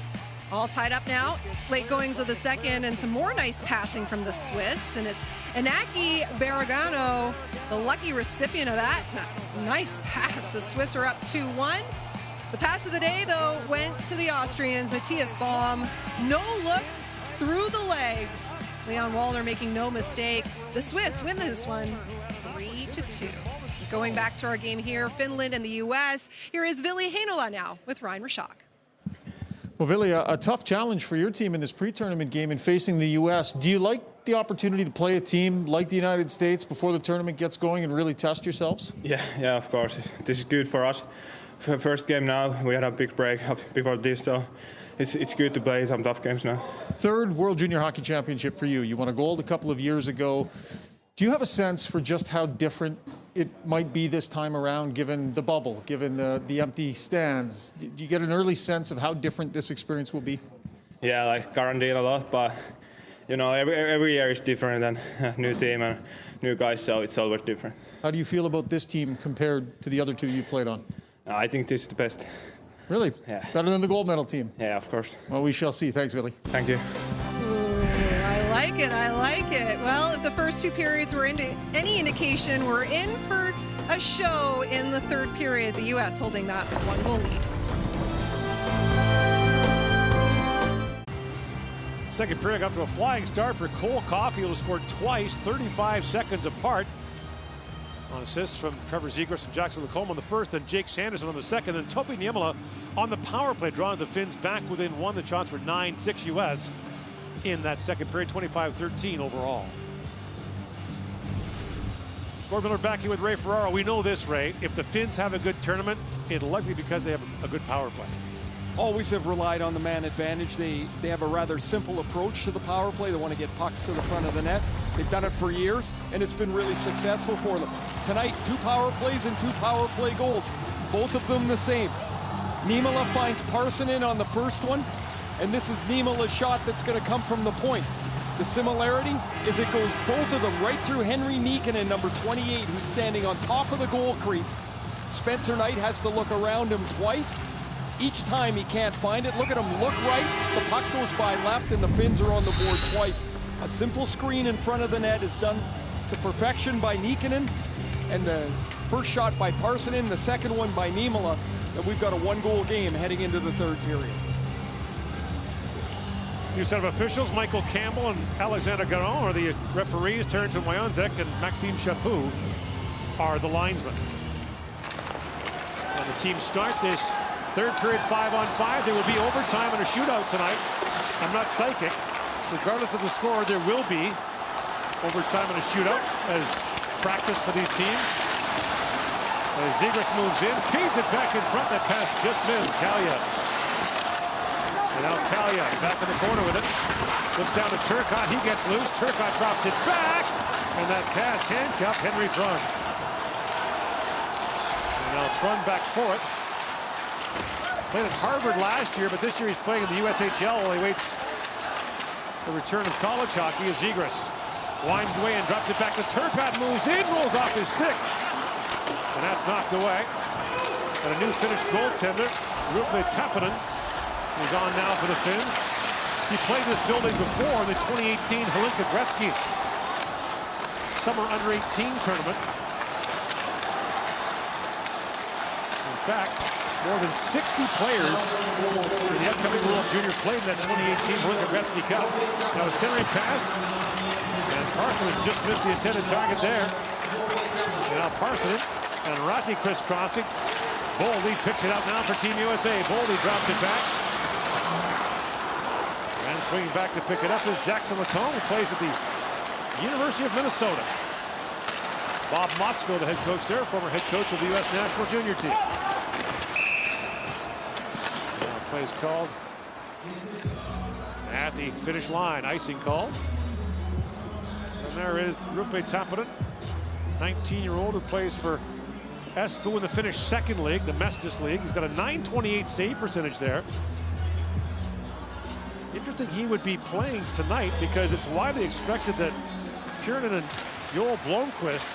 All tied up now. Late goings of the second, and some more nice passing from the Swiss. And it's Inaki Barragano, the lucky recipient of that. Nice pass. The Swiss are up 2-1. The pass of the day, though, went to the Austrians. Matthias Baum, no look through the legs. Leon Wallner making no mistake. The Swiss win this one 3-2. Going back to our game here, Finland and the U.S. Here is Ville Heinola now with Ryan Rashok. Well, Ville, a tough challenge for your team in this pre-tournament game in facing the U.S. Do you like the opportunity to play a team like the United States before the tournament gets going and really test yourselves? Yeah, of course. This is good for us. For the first game now, we had a big break before this, so it's good to play some tough games now. Third World Junior Hockey Championship for you. You won a gold a couple of years ago. Do you have a sense for just how different it might be this time around, given the bubble, given the empty stands? Do you get an early sense of how different this experience will be? Yeah, like quarantine a lot, but every year is different, and a new team and new guys, so it's always different. How do you feel about this team compared to the other two you played on? I think this is the best. Really? Yeah. Better than the gold medal team? Yeah, of course. Well, we shall see. Thanks, Ville. Thank you. Ooh, I like it. Well, if the first two periods were any indication, we're in for a show in the third period. The U.S. holding that one-goal lead. Second period got to a flying start for Cole Caulfield, who scored twice, 35 seconds apart. On assists from Trevor Zegras and Jackson Lacombe on the first, and Jake Sanderson on the second. Then Topi Niemela on the power play, drawing the Finns back within one. The shots were 9-6 U.S. in that second period, 25-13 overall. Gord Miller back here with Ray Ferraro. We know this, Ray. If the Finns have a good tournament, it'll likely be because they have a good power play. Always have relied on the man advantage. They have a rather simple approach to the power play. They want to get pucks to the front of the net. They've done it for years, and it's been really successful for them. Tonight, 2 power plays and 2 power play goals. Both of them the same. Niemela finds Parsonen on the first one, and this is Niemela's shot that's going to come from the point. The similarity is it goes both of them right through Henry Niikanen, number 28, who's standing on top of the goal crease. Spencer Knight has to look around him twice. Each time he can't find it. Look at him look right. The puck goes by left, and the Finns are on the board twice. A simple screen in front of the net is done to perfection by Niikanen, and the first shot by Parsonen, the second one by Niemela, and we've got a 1-goal game heading into the third period. New set of officials, Michael Campbell and Alexander Garon are the referees. Terrington Wyanzek and Maxime Chaput are the linesmen. And the teams start this third period 5-on-5. There will be overtime and a shootout tonight. I'm not psychic. Regardless of the score, there will be overtime and a shootout as practice for these teams. As Zegras moves in, feeds it back in front. That pass just missed Kalya. And now Kalya back in the corner with it. Looks down to Turcotte. He gets loose. Turcotte drops it back. And that pass handcuffed Henry Thrun. And now Thrun back for it. Played at Harvard last year, but this year he's playing in the USHL while he waits the return of college hockey. As Zegras winds his way and drops it back to Turcotte, moves in, rolls off his stick. And that's knocked away. And a new Finnish goaltender, Rupe Tappinen, is on now for the Finns. He played this building before in the 2018 Helinka Gretzky Summer Under-18 tournament. In fact, more than 60 players for the upcoming World Junior played in that 2018 Helinka Gretzky Cup. Now a centering pass, and Parsonen just missed the intended target there. Now Parsonen and Rocky crisscrossing. Boldy picks it out now for Team USA. Boldy drops it back. And swinging back to pick it up is Jackson Lacombe, who plays at the University of Minnesota. Bob Motzko, the head coach there, former head coach of the U.S. national junior team. Now plays called at the finish line. Icing called. And there is Rupe Tappinen, 19-year-old who plays for Espoo in the Finnish second league, the Mestis League. He's got a .928 save percentage there. Interesting he would be playing tonight because it's widely expected that Kiernan and Joel Blomqvist,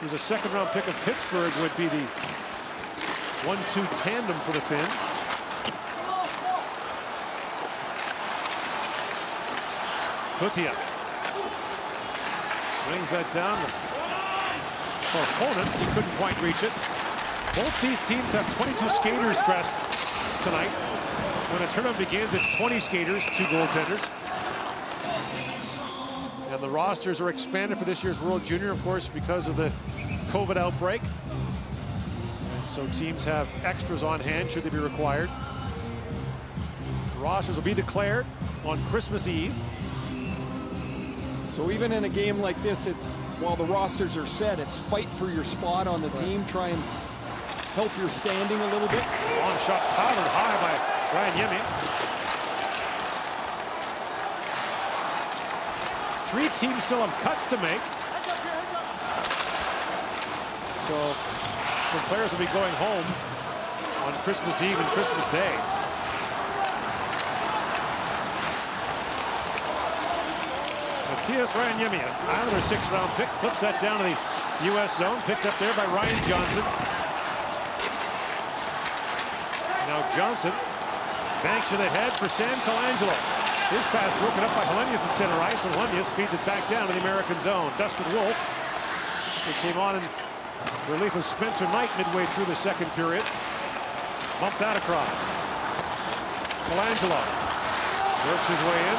who's a second-round pick of Pittsburgh, would be the 1-2 tandem for the Finns. Kutia swings that down. For opponent, he couldn't quite reach it. Both these teams have 22 skaters dressed tonight. When a tournament begins, it's 20 skaters, 2 goaltenders. And the rosters are expanded for this year's World Junior, of course, because of the COVID outbreak. And so teams have extras on hand should they be required. The rosters will be declared on Christmas Eve. So even in a game like this, it's, while the rosters are set, it's fight for your spot on the team. Try and help your standing a little bit. Long shot powdered high by Ryan Yemi. 3 teams still have cuts to make. So some players will be going home on Christmas Eve and Christmas Day. Matias Rajaniemi, Islander 6th-round pick, flips that down to the U.S. zone, picked up there by Ryan Johnson. Now Johnson banks it ahead for Sam Colangelo. His pass broken up by Helenius at center ice, and Helenius feeds it back down to the American zone. Dustin Wolf, who came on in relief of Spencer Knight midway through the second period, bumped that across. Colangelo works his way in.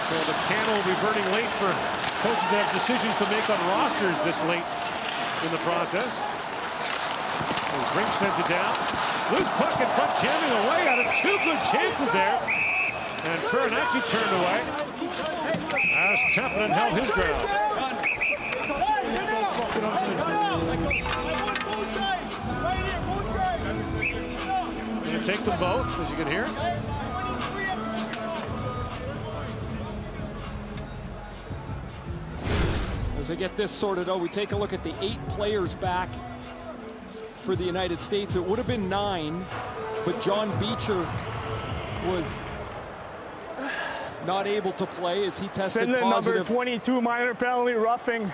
So the candle will be burning late for coaches that have decisions to make on rosters this late in the process. Brink sends it down. Loose puck in front, jamming away out of 2 good chances there. And Farinacci turned away as Tappinen held his ground. You take them both, as you can hear. As they get this sorted out, we take a look at the 8 players back for the United States. It would have been 9, but John Beecher was not able to play as he tested Finland, positive. number 22, minor penalty, roughing.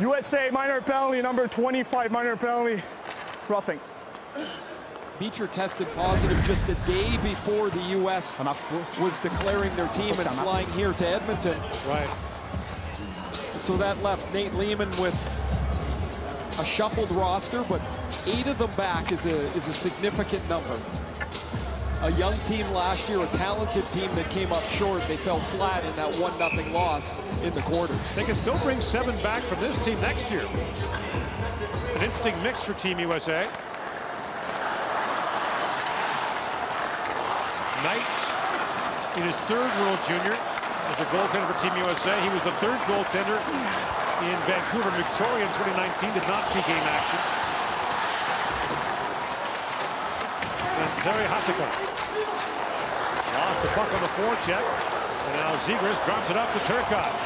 USA, minor penalty, number 25, minor penalty, roughing. Beecher tested positive just a day before the U.S. was declaring their team and flying here to Edmonton. Right. So that left Nate Lehman with a shuffled roster, but 8 of them back is a significant number. A young team last year, a talented team that came up short. They fell flat in that 1-0 loss in the quarters. They can still bring 7 back from this team next year. An interesting mix for Team USA. Knight in his 3rd World Junior as a goaltender for Team USA. He was the 3rd goaltender in Vancouver, Victoria in 2019. Did not see game action. Santeri Hatakka lost the puck on the forecheck. And now Zegras drops it up to Turcotte.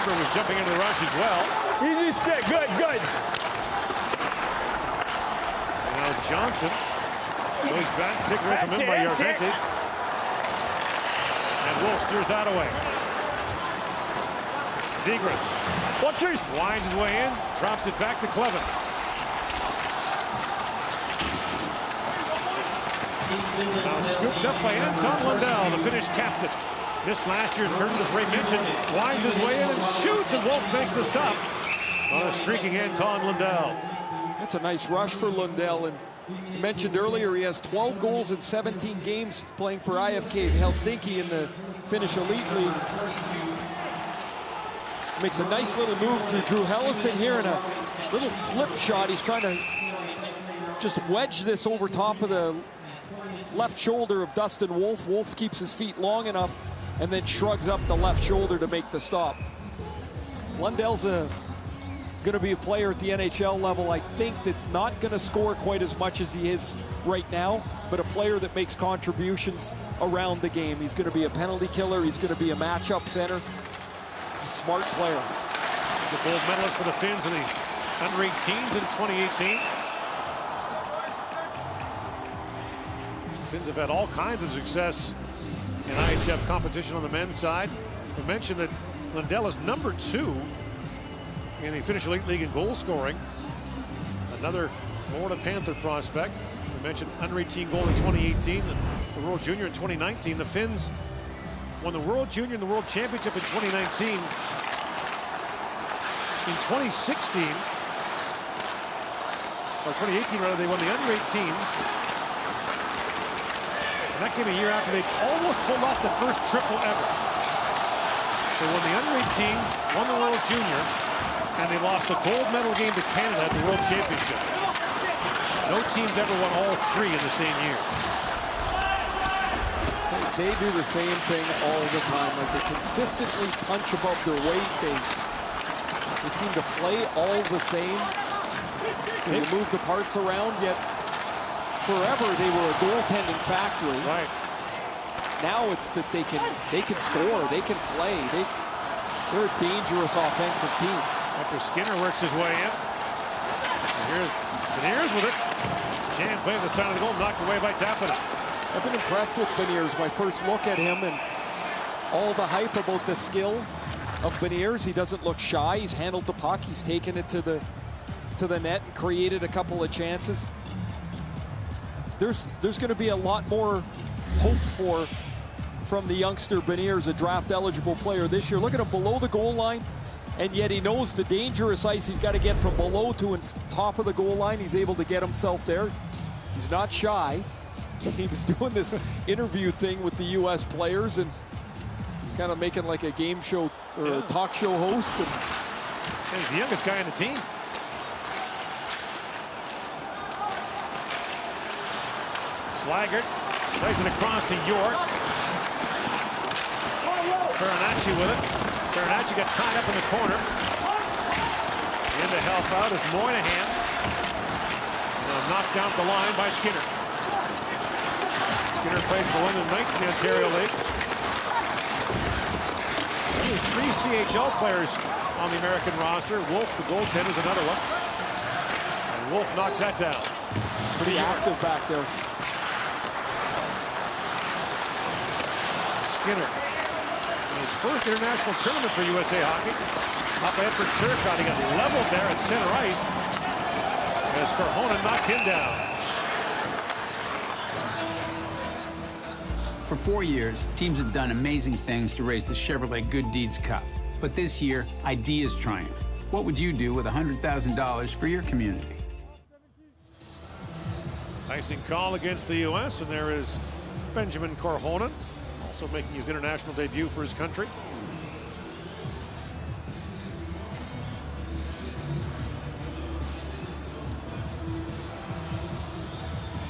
Weber was jumping into the rush as well. Easy stick. Good, good. Now Johnson goes back, take away from him by Yarventi. And Wolf steers that away. Zegras. Watchers. Winds his way in, drops it back to Clevin. Now scooped up by Anton Lundell, the Finnish captain. Missed last year, turned as Ray mentioned, winds his way in and shoots, and Wolf makes the stop on a streaking Anton Lundell. That's a nice rush for Lundell, and you mentioned earlier he has 12 goals in 17 games playing for IFK Helsinki in the Finnish Elite League. Makes a nice little move through Drew Hellison here in a little flip shot. He's trying to just wedge this over top of the left shoulder of Dustin Wolf. Wolf keeps his feet long enough and then shrugs up the left shoulder to make the stop. Lundell's going to be a player at the NHL level, I think, that's not going to score quite as much as he is right now, but a player that makes contributions around the game. He's going to be a penalty killer. He's going to be a matchup center. He's a smart player. He's a gold medalist for the Finns in the under-18s in 2018. Finns have had all kinds of success in IHF competition on the men's side. We mentioned that Lundell is number 2 in the Finnish Elite League in goal scoring. Another Florida Panther prospect. We mentioned under-18 goal in 2018, and the World Junior in 2019. The Finns won the World Junior and the World Championship in 2019. In 2016, or 2018 rather, they won the under-18s. And that came a year after they almost pulled off the first triple ever. They won the under-18s, won the World Junior, and they lost the gold medal game to Canada at the World Championship. No teams ever won all 3 in the same year. They do the same thing all the time. Like, they consistently punch above their weight. They seem to play all the same. So they move the parts around, yet forever they were a goaltending factory. Right. Now it's that they can score, they can play. They're a dangerous offensive team. After Skinner works his way in. And here's Beniers with it. Jam playing the side of the goal, knocked away by Tappanen. I've been impressed with Beniers. My first look at him and all the hype about the skill of Beniers. He doesn't look shy. He's handled the puck. He's taken it to the net and created a couple of chances. There's going to be a lot more hoped for from the youngster Beniers, a draft-eligible player this year. Look at him below the goal line, and yet he knows the dangerous ice he's got to get from below to top of the goal line. He's able to get himself there. He's not shy. He was doing this interview thing with the U.S. players and kind of making like a game show or a talk show host. And he's the youngest guy on the team. Slaggert plays it across to York. Farinacci with it. Farinacci got tied up in the corner. In to help out is Moynihan. Knocked down the line by Skinner. Skinner played for London Knights in the Ontario League. Only 3 CHL players on the American roster. Wolf, the goaltender, is another one. And Wolf knocks that down. Pretty active back there. Skinner in his first international tournament for USA Hockey. Up ahead for Turcotte. He got leveled there at center ice as Korhonen knocked him down. For 4 years, teams have done amazing things to raise the Chevrolet Good Deeds Cup. But this year, ideas triumph. What would you do with $100,000 for your community? Icing call against the U.S., and there is Benjamin Korhonen, also making his international debut for his country.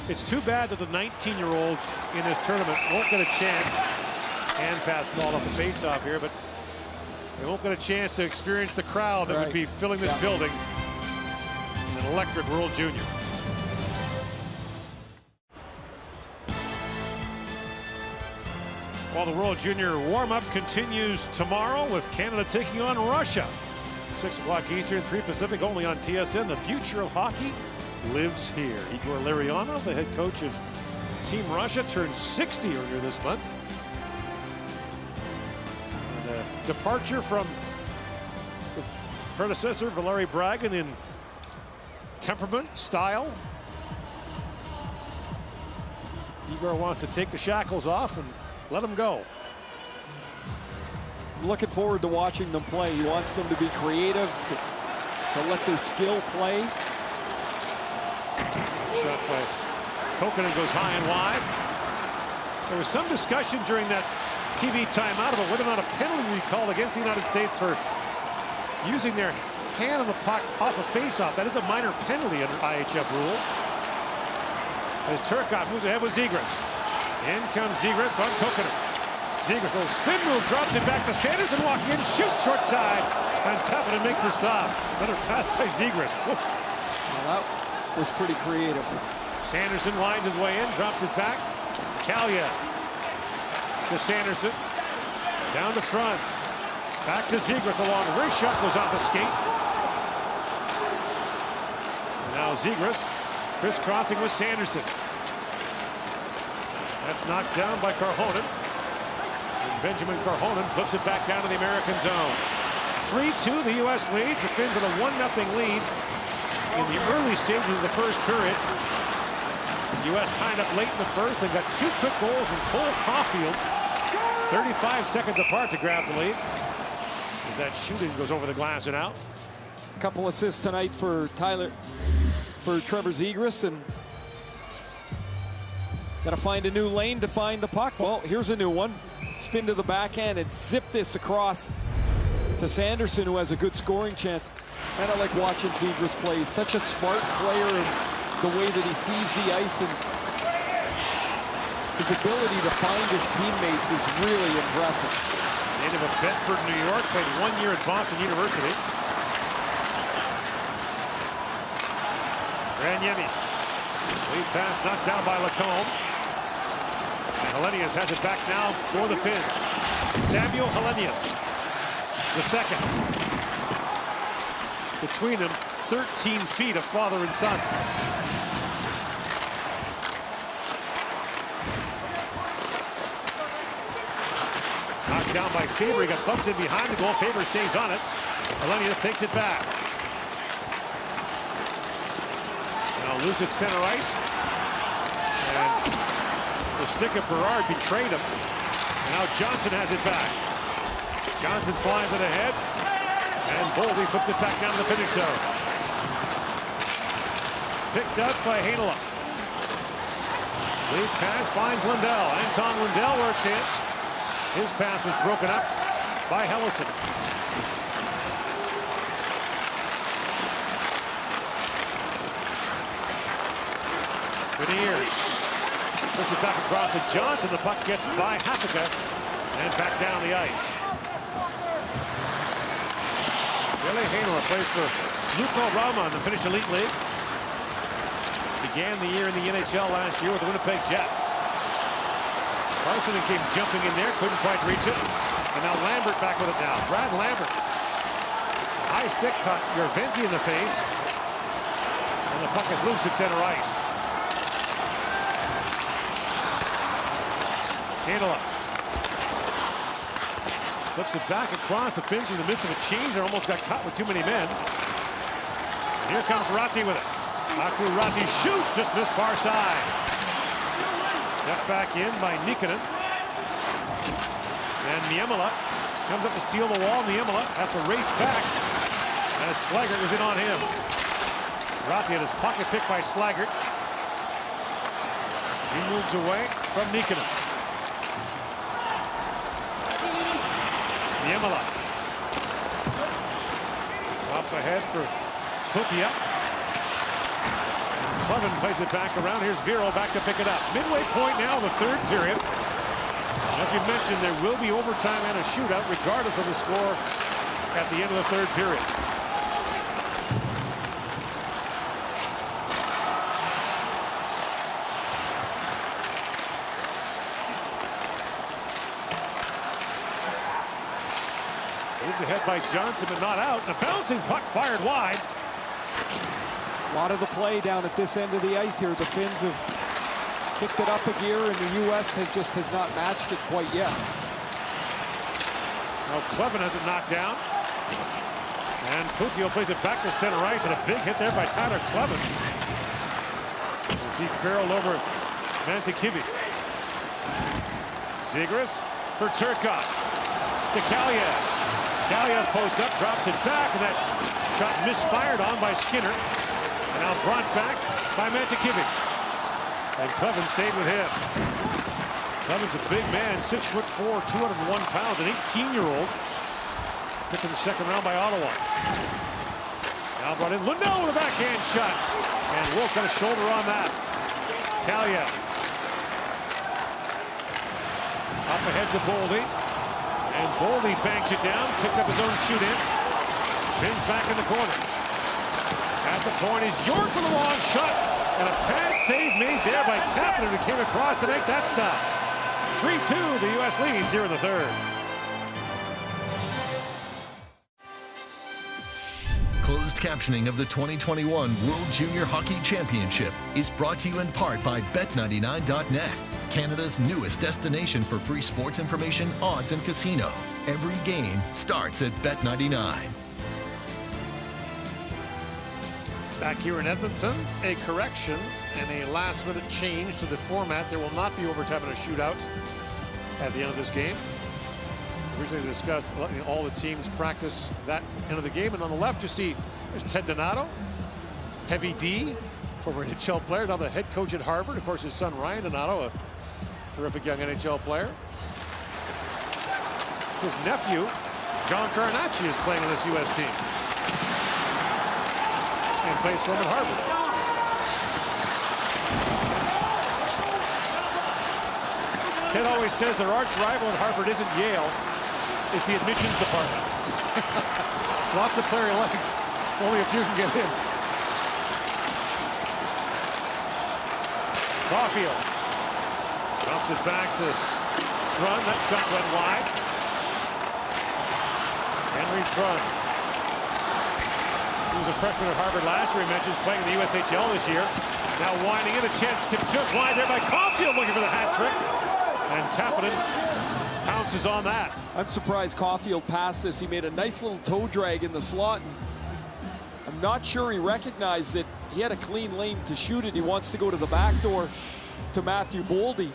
It's too bad that the 19-year-olds in this tournament won't get a chance, and pass called off the face-off here, but they won't get a chance to experience the crowd that would be filling this building. An electric World Junior. Well, the World Junior warm-up continues tomorrow with Canada taking on Russia. 6 o'clock Eastern, 3 Pacific, only on TSN. The future of hockey lives here. Igor Larionov, the head coach of Team Russia, turned 60 earlier this month. And a departure from the predecessor, Valeri Bragin, in temperament, style. Igor wants to take the shackles off and let them go. Looking forward to watching them play. He wants them to be creative, to let their skill play. Shot by Kokkonen goes high and wide. There was some discussion during that TV timeout about whether or not a penalty would be called against the United States for using their hand on the puck off a face-off. That is a minor penalty under IHF rules. As Turcotte moves ahead with Zegras. In comes Zegras on Kokkonen. Zegras, little spin move, drops it back to Sanderson, walking in, shoots short side, and Toppinen makes a stop. Another pass by Zegras. Well, that was pretty creative. Sanderson winds his way in, drops it back. Kalya to Sanderson. Down to front. Back to Zegras, along wrist shot goes off a skate. And now Zegras crisscrossing with Sanderson. That's knocked down by Korhonen. And Benjamin Korhonen flips it back down to the American zone. 3-2, the U.S. leads. The Finns have a 1-0 lead in the early stages of the first period. The U.S. tied up late in the first and got 2 quick goals from Cole Caulfield. 35 seconds apart to grab the lead. As that shooting goes over the glass and out. A couple assists tonight for Trevor Zegras, and got to find a new lane to find the puck. Well, here's a new one. Spin to the backhand and zip this across to Sanderson, who has a good scoring chance. And I like watching Zegras play. He's such a smart player, and the way that he sees the ice and his ability to find his teammates is really impressive. Native of Bedford, New York, played 1 year at Boston University. Raniemi. Lead pass knocked down by Lacombe. And Helenius has it back now for the Finns. Samuel Helenius, the second. Between them, 13 feet of father and son. Knocked down by Faber. He got bumped in behind the goal. Faber stays on it. Helenius takes it back. Now loose at center ice. And the stick of Berard betrayed him. And now Johnson has it back. Johnson slides it ahead. And Boldy flips it back down to the finish zone. Picked up by Heinola. Lead pass finds Lundell. Anton Lundell works in. His pass was broken up by Hellison. Beniers puts it back across to Johnson. The puck gets by Hafika and back down the ice. Ville Heinola plays for Lukko Rauma in the Finnish Elite League. Began the year in the NHL last year with the Winnipeg Jets. Carson came jumping in there, couldn't quite reach it. And now Lambert back with it now. Brad Lambert. High stick caught Järventie in the face. And the puck is loose at center ice. Heinola. Flips it back across. The Finns in the midst of a change. They almost got caught with too many men. And here comes Ratti with it. Aku Ratti shoot, just missed far side. Got back in by Nikkanen. And Niemela comes up to seal the wall. Niemela has to race back as Slaggert was in on him. Ratti had his pocket picked by Slaggert. He moves away from Nikkanen. Niemela. Up ahead for Kutia. Clevin plays it back around. Here's Vero back to pick it up. Midway point now, the third period. As you mentioned, there will be overtime and a shootout regardless of the score at the end of the third period. Moved ahead by Johnson, but not out. And a bouncing puck fired wide. A lot of the play down at this end of the ice here. The Finns have kicked it up a gear, and the U.S. has not matched it quite yet. Now Clevin has it knocked down. And Putio plays it back to center ice, and a big hit there by Tyler Clevin. As he barreled over Mantikivi. Zegras for Turcotte. To Kaliev. Kaliev posts up, drops it back, and that shot misfired on by Skinner. And now brought back by Mantikivi. And Clevin stayed with him. Clevin's a big man, 6'4", 201 pounds, an 18-year-old. Picked in the second round by Ottawa. Now brought in Lundell with a backhand shot. And Wolf got a shoulder on that. Kaliev. Up ahead to Boldy. And Boldy banks it down, picks up his own shoot in. Spins back in the corner. At the point is York with a long shot. And a pad save made there by Tappinen, who came across to make that stop. 3-2, the U.S. leads here in the third. Closed captioning of the 2021 World Junior Hockey Championship is brought to you in part by Bet99.net, Canada's newest destination for free sports information, odds, and casino. Every game starts at Bet99. Back here in Edmonton, a correction and a last-minute change to the format. There will not be overtime and a shootout at the end of this game. Originally discussed letting all the teams practice that end of the game. And on the left, you see there's Ted Donato, Heavy D, former NHL player, now the head coach at Harvard. Of course, his son Ryan Donato, a terrific young NHL player. His nephew, John Farinacci, is playing on this U.S. team. And plays for him at Harvard. Ted always says their arch rival at Harvard isn't Yale, it's the admissions department. Lots of player legs, only a few can get in. Caulfield drops it back to Thrun. That shot went wide. Henry Thrun. He was a freshman at Harvard last year. He mentions playing in the USHL this year. Now winding in, a chance tip just wide there by Caulfield, looking for the hat trick. And Tappinen pounces on that. I'm surprised Caulfield passed this. He made a nice little toe drag in the slot. I'm not sure he recognized that he had a clean lane to shoot it. He wants to go to the back door to Matthew Boldy.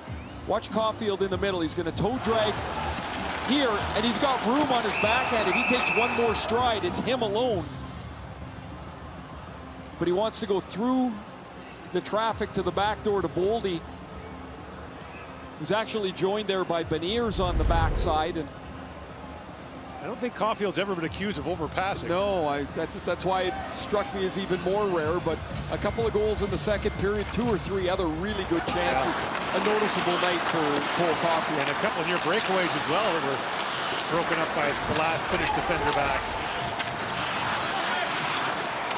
Watch Caulfield in the middle. He's going to toe drag here, and he's got room on his backhand. If he takes one more stride, it's him alone. But he wants to go through the traffic to the back door to Boldy, who's actually joined there by Beniers on the backside. And I don't think Caulfield's ever been accused of overpassing. No, that's why it struck me as even more rare. But a couple of goals in the second period, 2 or 3 other really good chances. Yeah. A noticeable night for Cole Caulfield. And a couple of near breakaways as well that were broken up by the last Finnish defender back.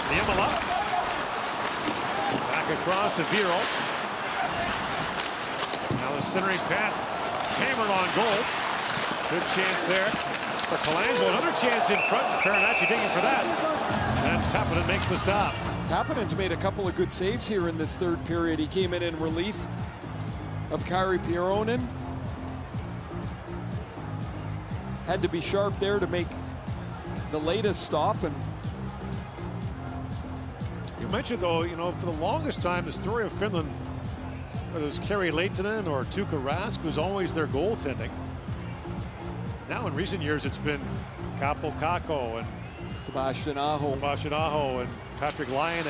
Niemela. Back across to Viro. Now the centering pass hammered on goal. Good chance there for Colangelo. Another chance in front. Farinacci digging for that. And Tappinen makes the stop. Tappinen's made a couple of good saves here in this third period. He came in relief of Kari Pieronen. Had to be sharp there to make the latest stop. And you mentioned, though, you know, for the longest time, the story of Finland, whether it was Kari Lehtinen or Tuukka Rask, was always their goaltending. Now, in recent years, it's been Capo Kakko and Sebastian Aho and Patrick Laine.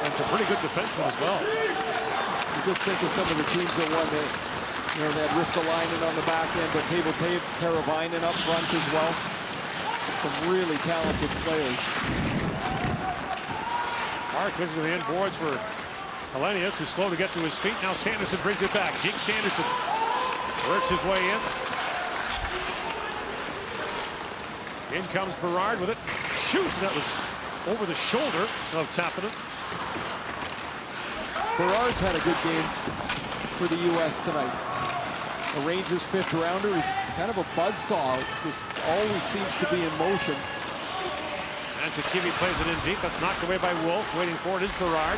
And some pretty good defensemen as well. You just think of some of the teams that won that. You know, they had Ristolainen on the back end, but Teuvo Teravainen up front as well. Some really talented players. Mark goes to the end boards for Hellenius, who's slow to get to his feet. Now Sanderson brings it back. Jake Sanderson works his way in. In comes Berard with it. Shoots, and that was over the shoulder of Tappinen. Berard's had a good game. for the U.S. tonight. The Rangers' 5th rounder is kind of a buzzsaw. Just always seems to be in motion. And Takivi plays it in deep. That's knocked away by Wolf. Waiting for it is Berard.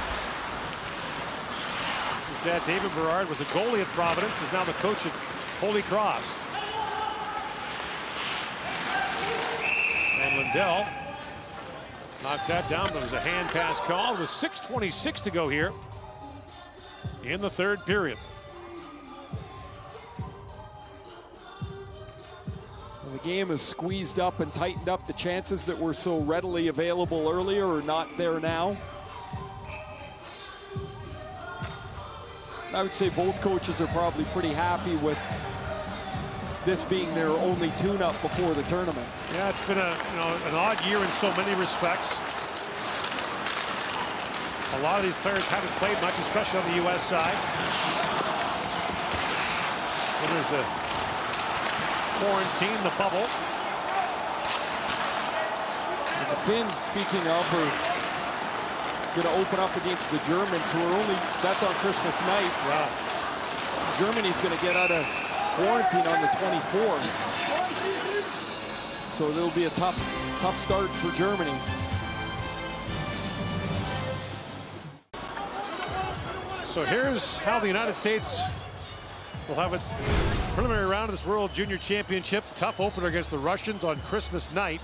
His dad, David Berard, was a goalie at Providence. Is now the coach at Holy Cross. And Lindell knocks that down. There was a hand pass call with 6:26 to go here in the 3rd period. The game is squeezed up and tightened up. The chances that were so readily available earlier are not there now. I would say both coaches are probably pretty happy with this being their only tune-up before the tournament. Yeah, it's been an odd year in so many respects. A lot of these players haven't played much, especially on the U.S. side. And there's the quarantine, the bubble. And the Finns, speaking of, are going to open up against the Germans, who are only, that's on Christmas night. Wow. Germany's going to get out of quarantine on the 24th. So there'll be a tough start for Germany. So here's how the United States will have its preliminary round of this World Junior Championship. Tough opener against the Russians on Christmas night.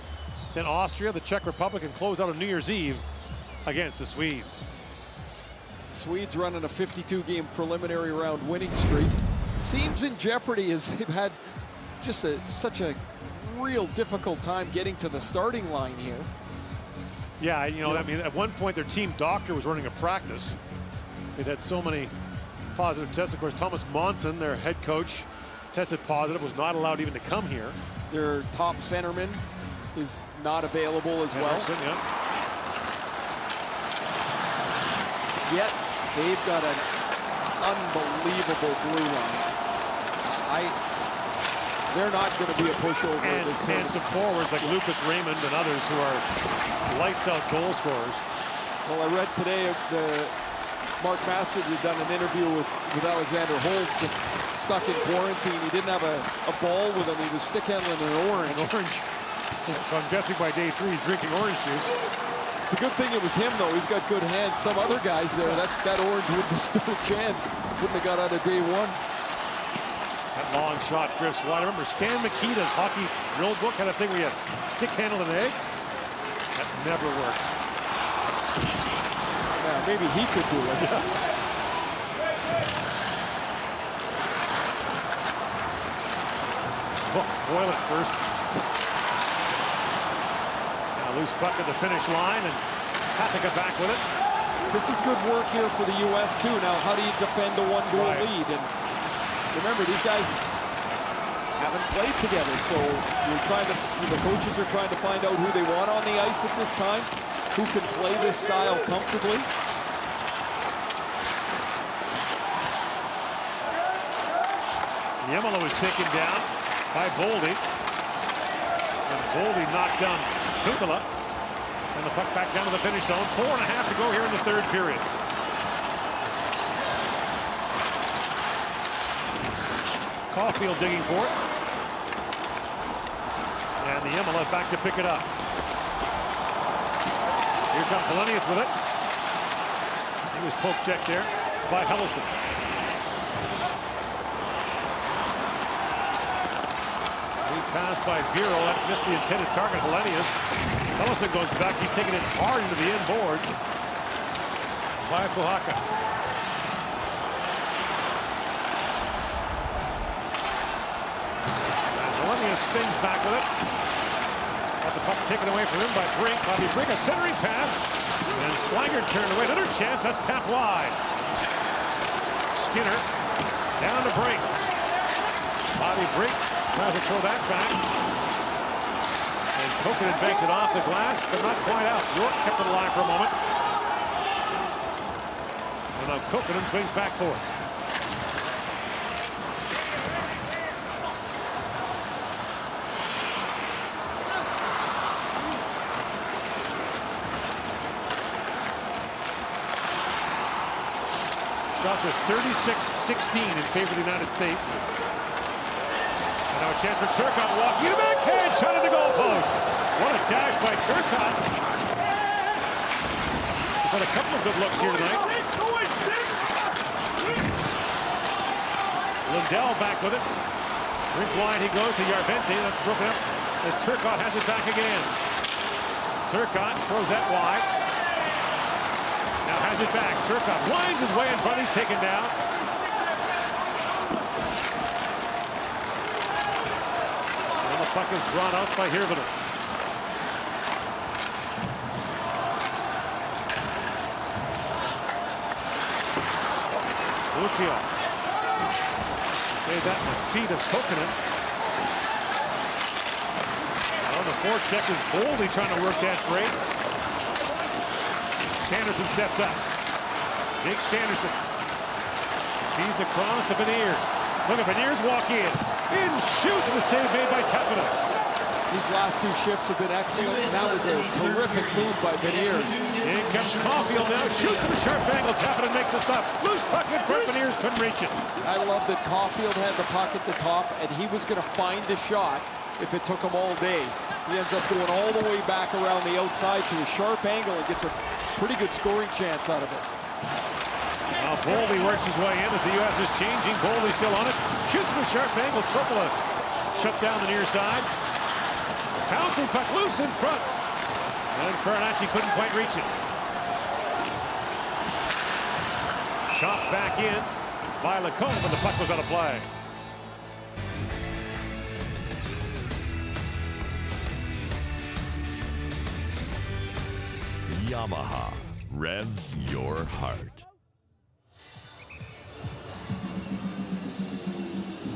Then Austria, the Czech Republic, and close out on New Year's Eve against the Swedes. Swedes running a 52-game preliminary round winning streak. Seems in jeopardy as they've had just such a real difficult time getting to the starting line here. Yeah, I mean, at one point their team doctor was running a practice. They'd had so many positive tests. Of course, Thomas Monton, their head coach, tested positive, was not allowed even to come here. Their top centerman is not available as well. Yeah. Yet they've got an unbelievable blue line. They're not going to be a pushover and this time. And some forwards like Lucas Raymond and others who are lights out goal scorers. Well, I read today Mark Masters had done an interview with Alexander Holtz, and stuck in quarantine. He didn't have a ball with him. He was stick handling an orange. So I'm guessing by day 3 he's drinking orange juice. It's a good thing it was him, though. He's got good hands. Some other guys there, that orange wouldn't have stood a chance. Wouldn't have got out of day 1. That long shot drifts wide. I remember Stan Mikita's hockey drill book had a thing where you stick handle an egg. That never worked. Yeah, maybe he could do it. Boyle at first. Now loose puck at the finish line, and Pathika back with it. This is good work here for the U.S. too. Now, how do you defend a 1-goal lead? And remember, these guys haven't played together, so the coaches are trying to find out who they want on the ice at this time, who can play this style comfortably. Yemela was taken down by Boldy. And Boldy knocked down Kukala. And the puck back down to the finish zone. 4.5 to go here in the 3rd period. Caulfield digging for it. And the Yemela back to pick it up. Here comes Helenius with it. He was poke checked there by Helleson. Pass by Vero, that missed the intended target, Helenius. Helleson goes back, he's taking it hard into the end boards by Kohaka. And Helenius spins back with it. Got the puck taken away from him by Brink. Bobby Brink, a centering pass. And Slanger turned away, another chance, that's tapped wide. Skinner down to Brink. Bobby Brink tries to throw that back. And Kokkonen banks it off the glass, but not quite out. York kept it alive for a moment. And now Kokkonen swings back for it. Shots are 36-16 in favor of the United States. And now a chance for Turcotte walking in a backhand shot at the goalpost. What a dash by Turcotte. He's had a couple of good looks here tonight. Lundell back with it. Rink wide he goes to Järventie. That's broken up as Turcotte has it back again. Turcotte throws that wide. Now has it back. Turcotte winds his way in front. He's taken down. And the puck is drawn out by Hirvonen. Lucio. Made that in the feet of Coconut. On the forecheck is Boldy trying to work that freight. Sanderson steps up. Jake Sanderson feeds across to Beniers. Look at Beniers walk in. In shoots the save made by Tapina. These last two shifts have been excellent. That was a terrific move by Beniers. In comes Caulfield now. Shoots at a sharp angle. Tapina makes a stop. Loose puck in front. Beniers couldn't reach it. I love that Caulfield had the puck at the top, and he was going to find a shot if it took him all day. He ends up going all the way back around the outside to a sharp angle and gets a pretty good scoring chance out of it. Now Boldy works his way in as the U.S. is changing. Boldy still on it. Shoots from a sharp angle. Topola shut down the near side. Bouncing puck loose in front. And Farinacci couldn't quite reach it. Chopped back in by Lacombe, but the puck was out of play. Yamaha revs your heart.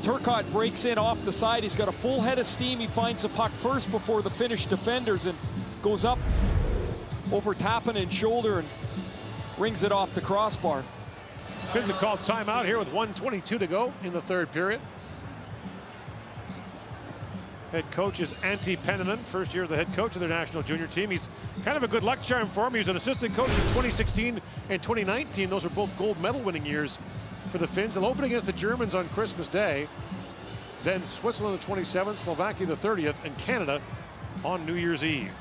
Turcotte breaks in off the side. He's got a full head of steam. He finds the puck first before the Finnish defenders and goes up over Tapinen's shoulder and rings it off the crossbar. Finns have called timeout here with 1:22 to go in the third period. Head coach is Antti Pennanen, first year as the head coach of their national junior team. He's kind of a good luck charm for him. He was an assistant coach in 2016 and 2019. Those are both gold medal winning years for the Finns. They'll open against the Germans on Christmas Day. Then Switzerland the 27th, Slovakia the 30th, and Canada on New Year's Eve.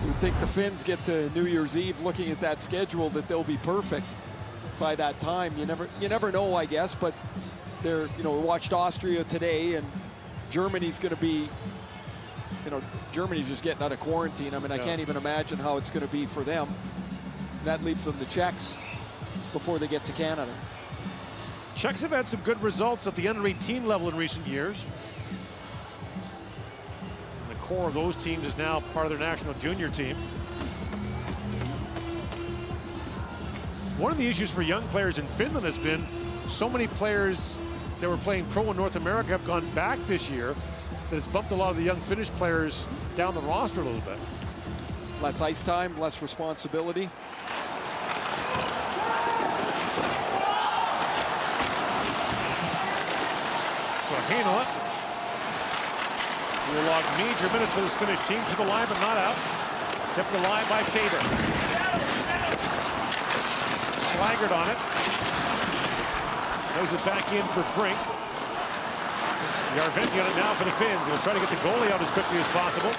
You would think the Finns get to New Year's Eve looking at that schedule that they'll be perfect by that time. You never know, I guess, but they're, we watched Austria today, and Germany's going to be, Germany's just getting out of quarantine. I mean, I can't even imagine how it's going to be for them. That leaves them the Czechs before they get to Canada. Czechs have had some good results at the under 18 level in recent years. And the core of those teams is now part of their national junior team. One of the issues for young players in Finland has been so many players that were playing pro in North America have gone back this year that it's bumped a lot of the young Finnish players down the roster a little bit. Less ice time, less responsibility. So Heinola will log major minutes for this Finnish team. To the line, but not out. Kept the line by Faber. Slaggert on it. Plays it back in for Brink. Järventie on it now for the Finns. He'll try to get the goalie out as quickly as possible.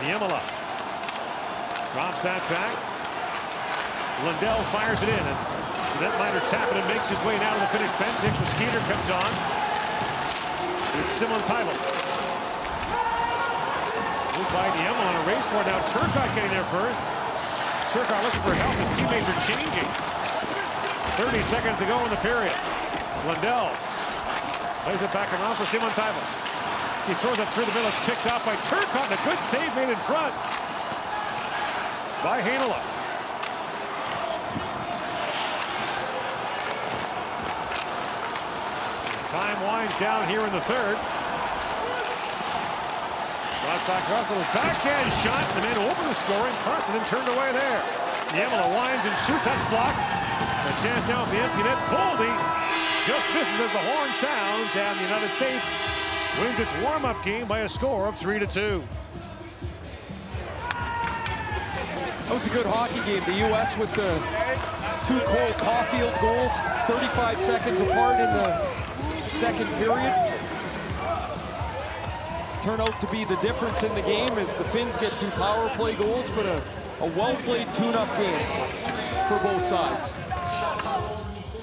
Niemela drops that back. Lundell fires it in, and netminder Tapinen makes his way down to the Finnish bench. Extra Skeeter comes on. It's Simon Taival. Moved by Niemela on a race for it. Now Turcotte getting there first. Turcotte looking for help. His teammates are changing. 30 seconds to go in the period. Lundell plays it back around for Simon Taival. He throws it through the middle. It's picked off by Turcotte, and a good save made in front by Heinola. Time winds down here in the third. Brought back across, a little backhand shot. The man opened the scoring. Carson turned away there. Niemela winds and shoots. That's blocked. A chance down with the empty net. Boldy just misses as the horn sounds, and the United States wins its warm-up game by a score of 3-2. That was a good hockey game. The U.S. with the 2 Cole Caulfield goals, 35 seconds apart in the second period. Turn out to be the difference in the game as the Finns get 2 power play goals, but a well-played tune-up game for both sides.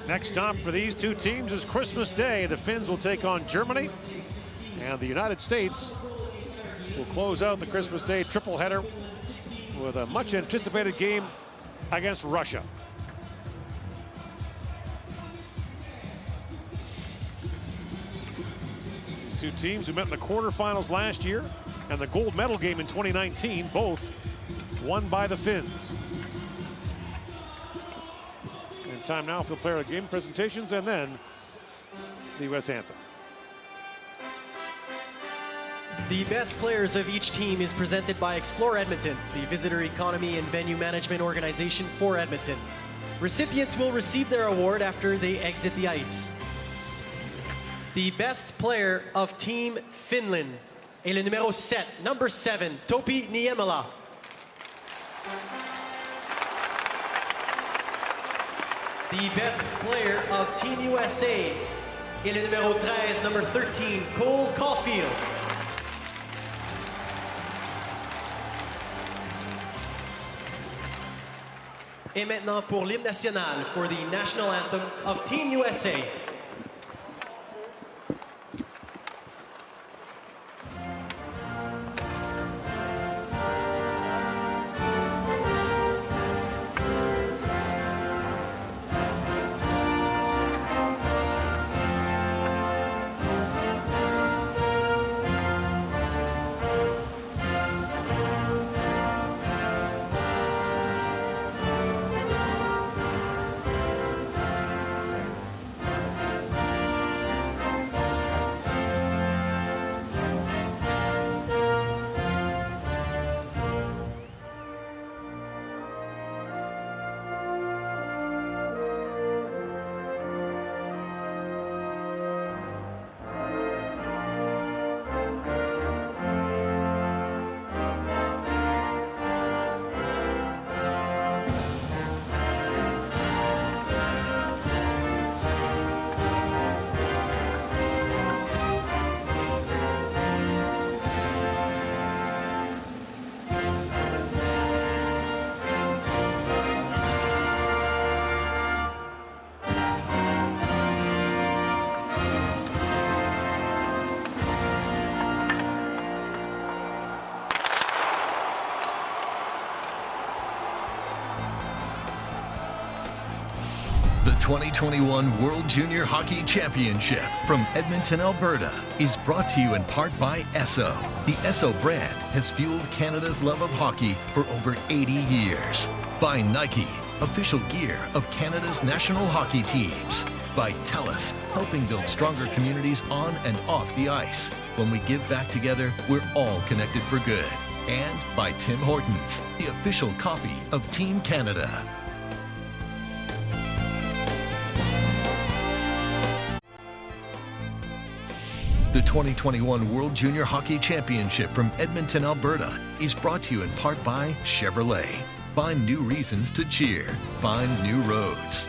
Next stop for these two teams is Christmas Day. The Finns will take on Germany, and the United States will close out the Christmas Day triple header with a much anticipated game against Russia. These two teams who met in the quarterfinals last year and the gold medal game in 2019, both won by the Finns. And time now for the player of the game presentations and then the U.S. anthem. The best players of each team is presented by Explore Edmonton, the visitor economy and venue management organization for Edmonton. Recipients will receive their award after they exit the ice. The best player of Team Finland est le numéro 7, number 7, Topi Niemela. The best player of Team USA est le numéro 13, number 13, Cole Caulfield. Et maintenant pour l'hymne national, for the national anthem of Team USA. The 2021 World Junior Hockey Championship from Edmonton, Alberta is brought to you in part by Esso. The Esso brand has fueled Canada's love of hockey for over 80 years. By Nike, official gear of Canada's national hockey teams. By TELUS, helping build stronger communities on and off the ice. When we give back together, we're all connected for good. And by Tim Hortons, the official coffee of Team Canada. The 2021 World Junior Hockey Championship from Edmonton, Alberta is brought to you in part by Chevrolet. Find new reasons to cheer. Find new roads.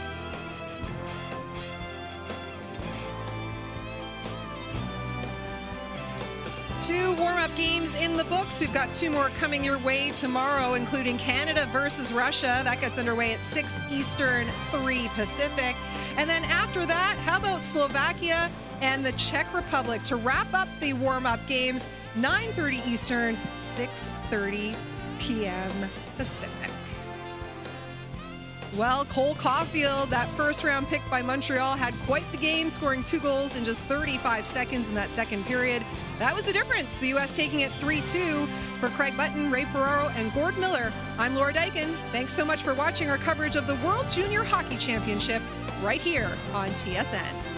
Two warm-up games in the books. We've got 2 more coming your way tomorrow, including Canada versus Russia. That gets underway at 6 Eastern, 3 Pacific. And then after that, how about Slovakia and the Czech Republic to wrap up the warm-up games, 9:30 Eastern, 6:30 p.m. Pacific. Well, Cole Caulfield, that first-round pick by Montreal, had quite the game, scoring 2 goals in just 35 seconds in that second period. That was the difference. The U.S. taking it 3-2 for Craig Button, Ray Ferraro, and Gord Miller. I'm Laura Dyken. Thanks so much for watching our coverage of the World Junior Hockey Championship right here on TSN.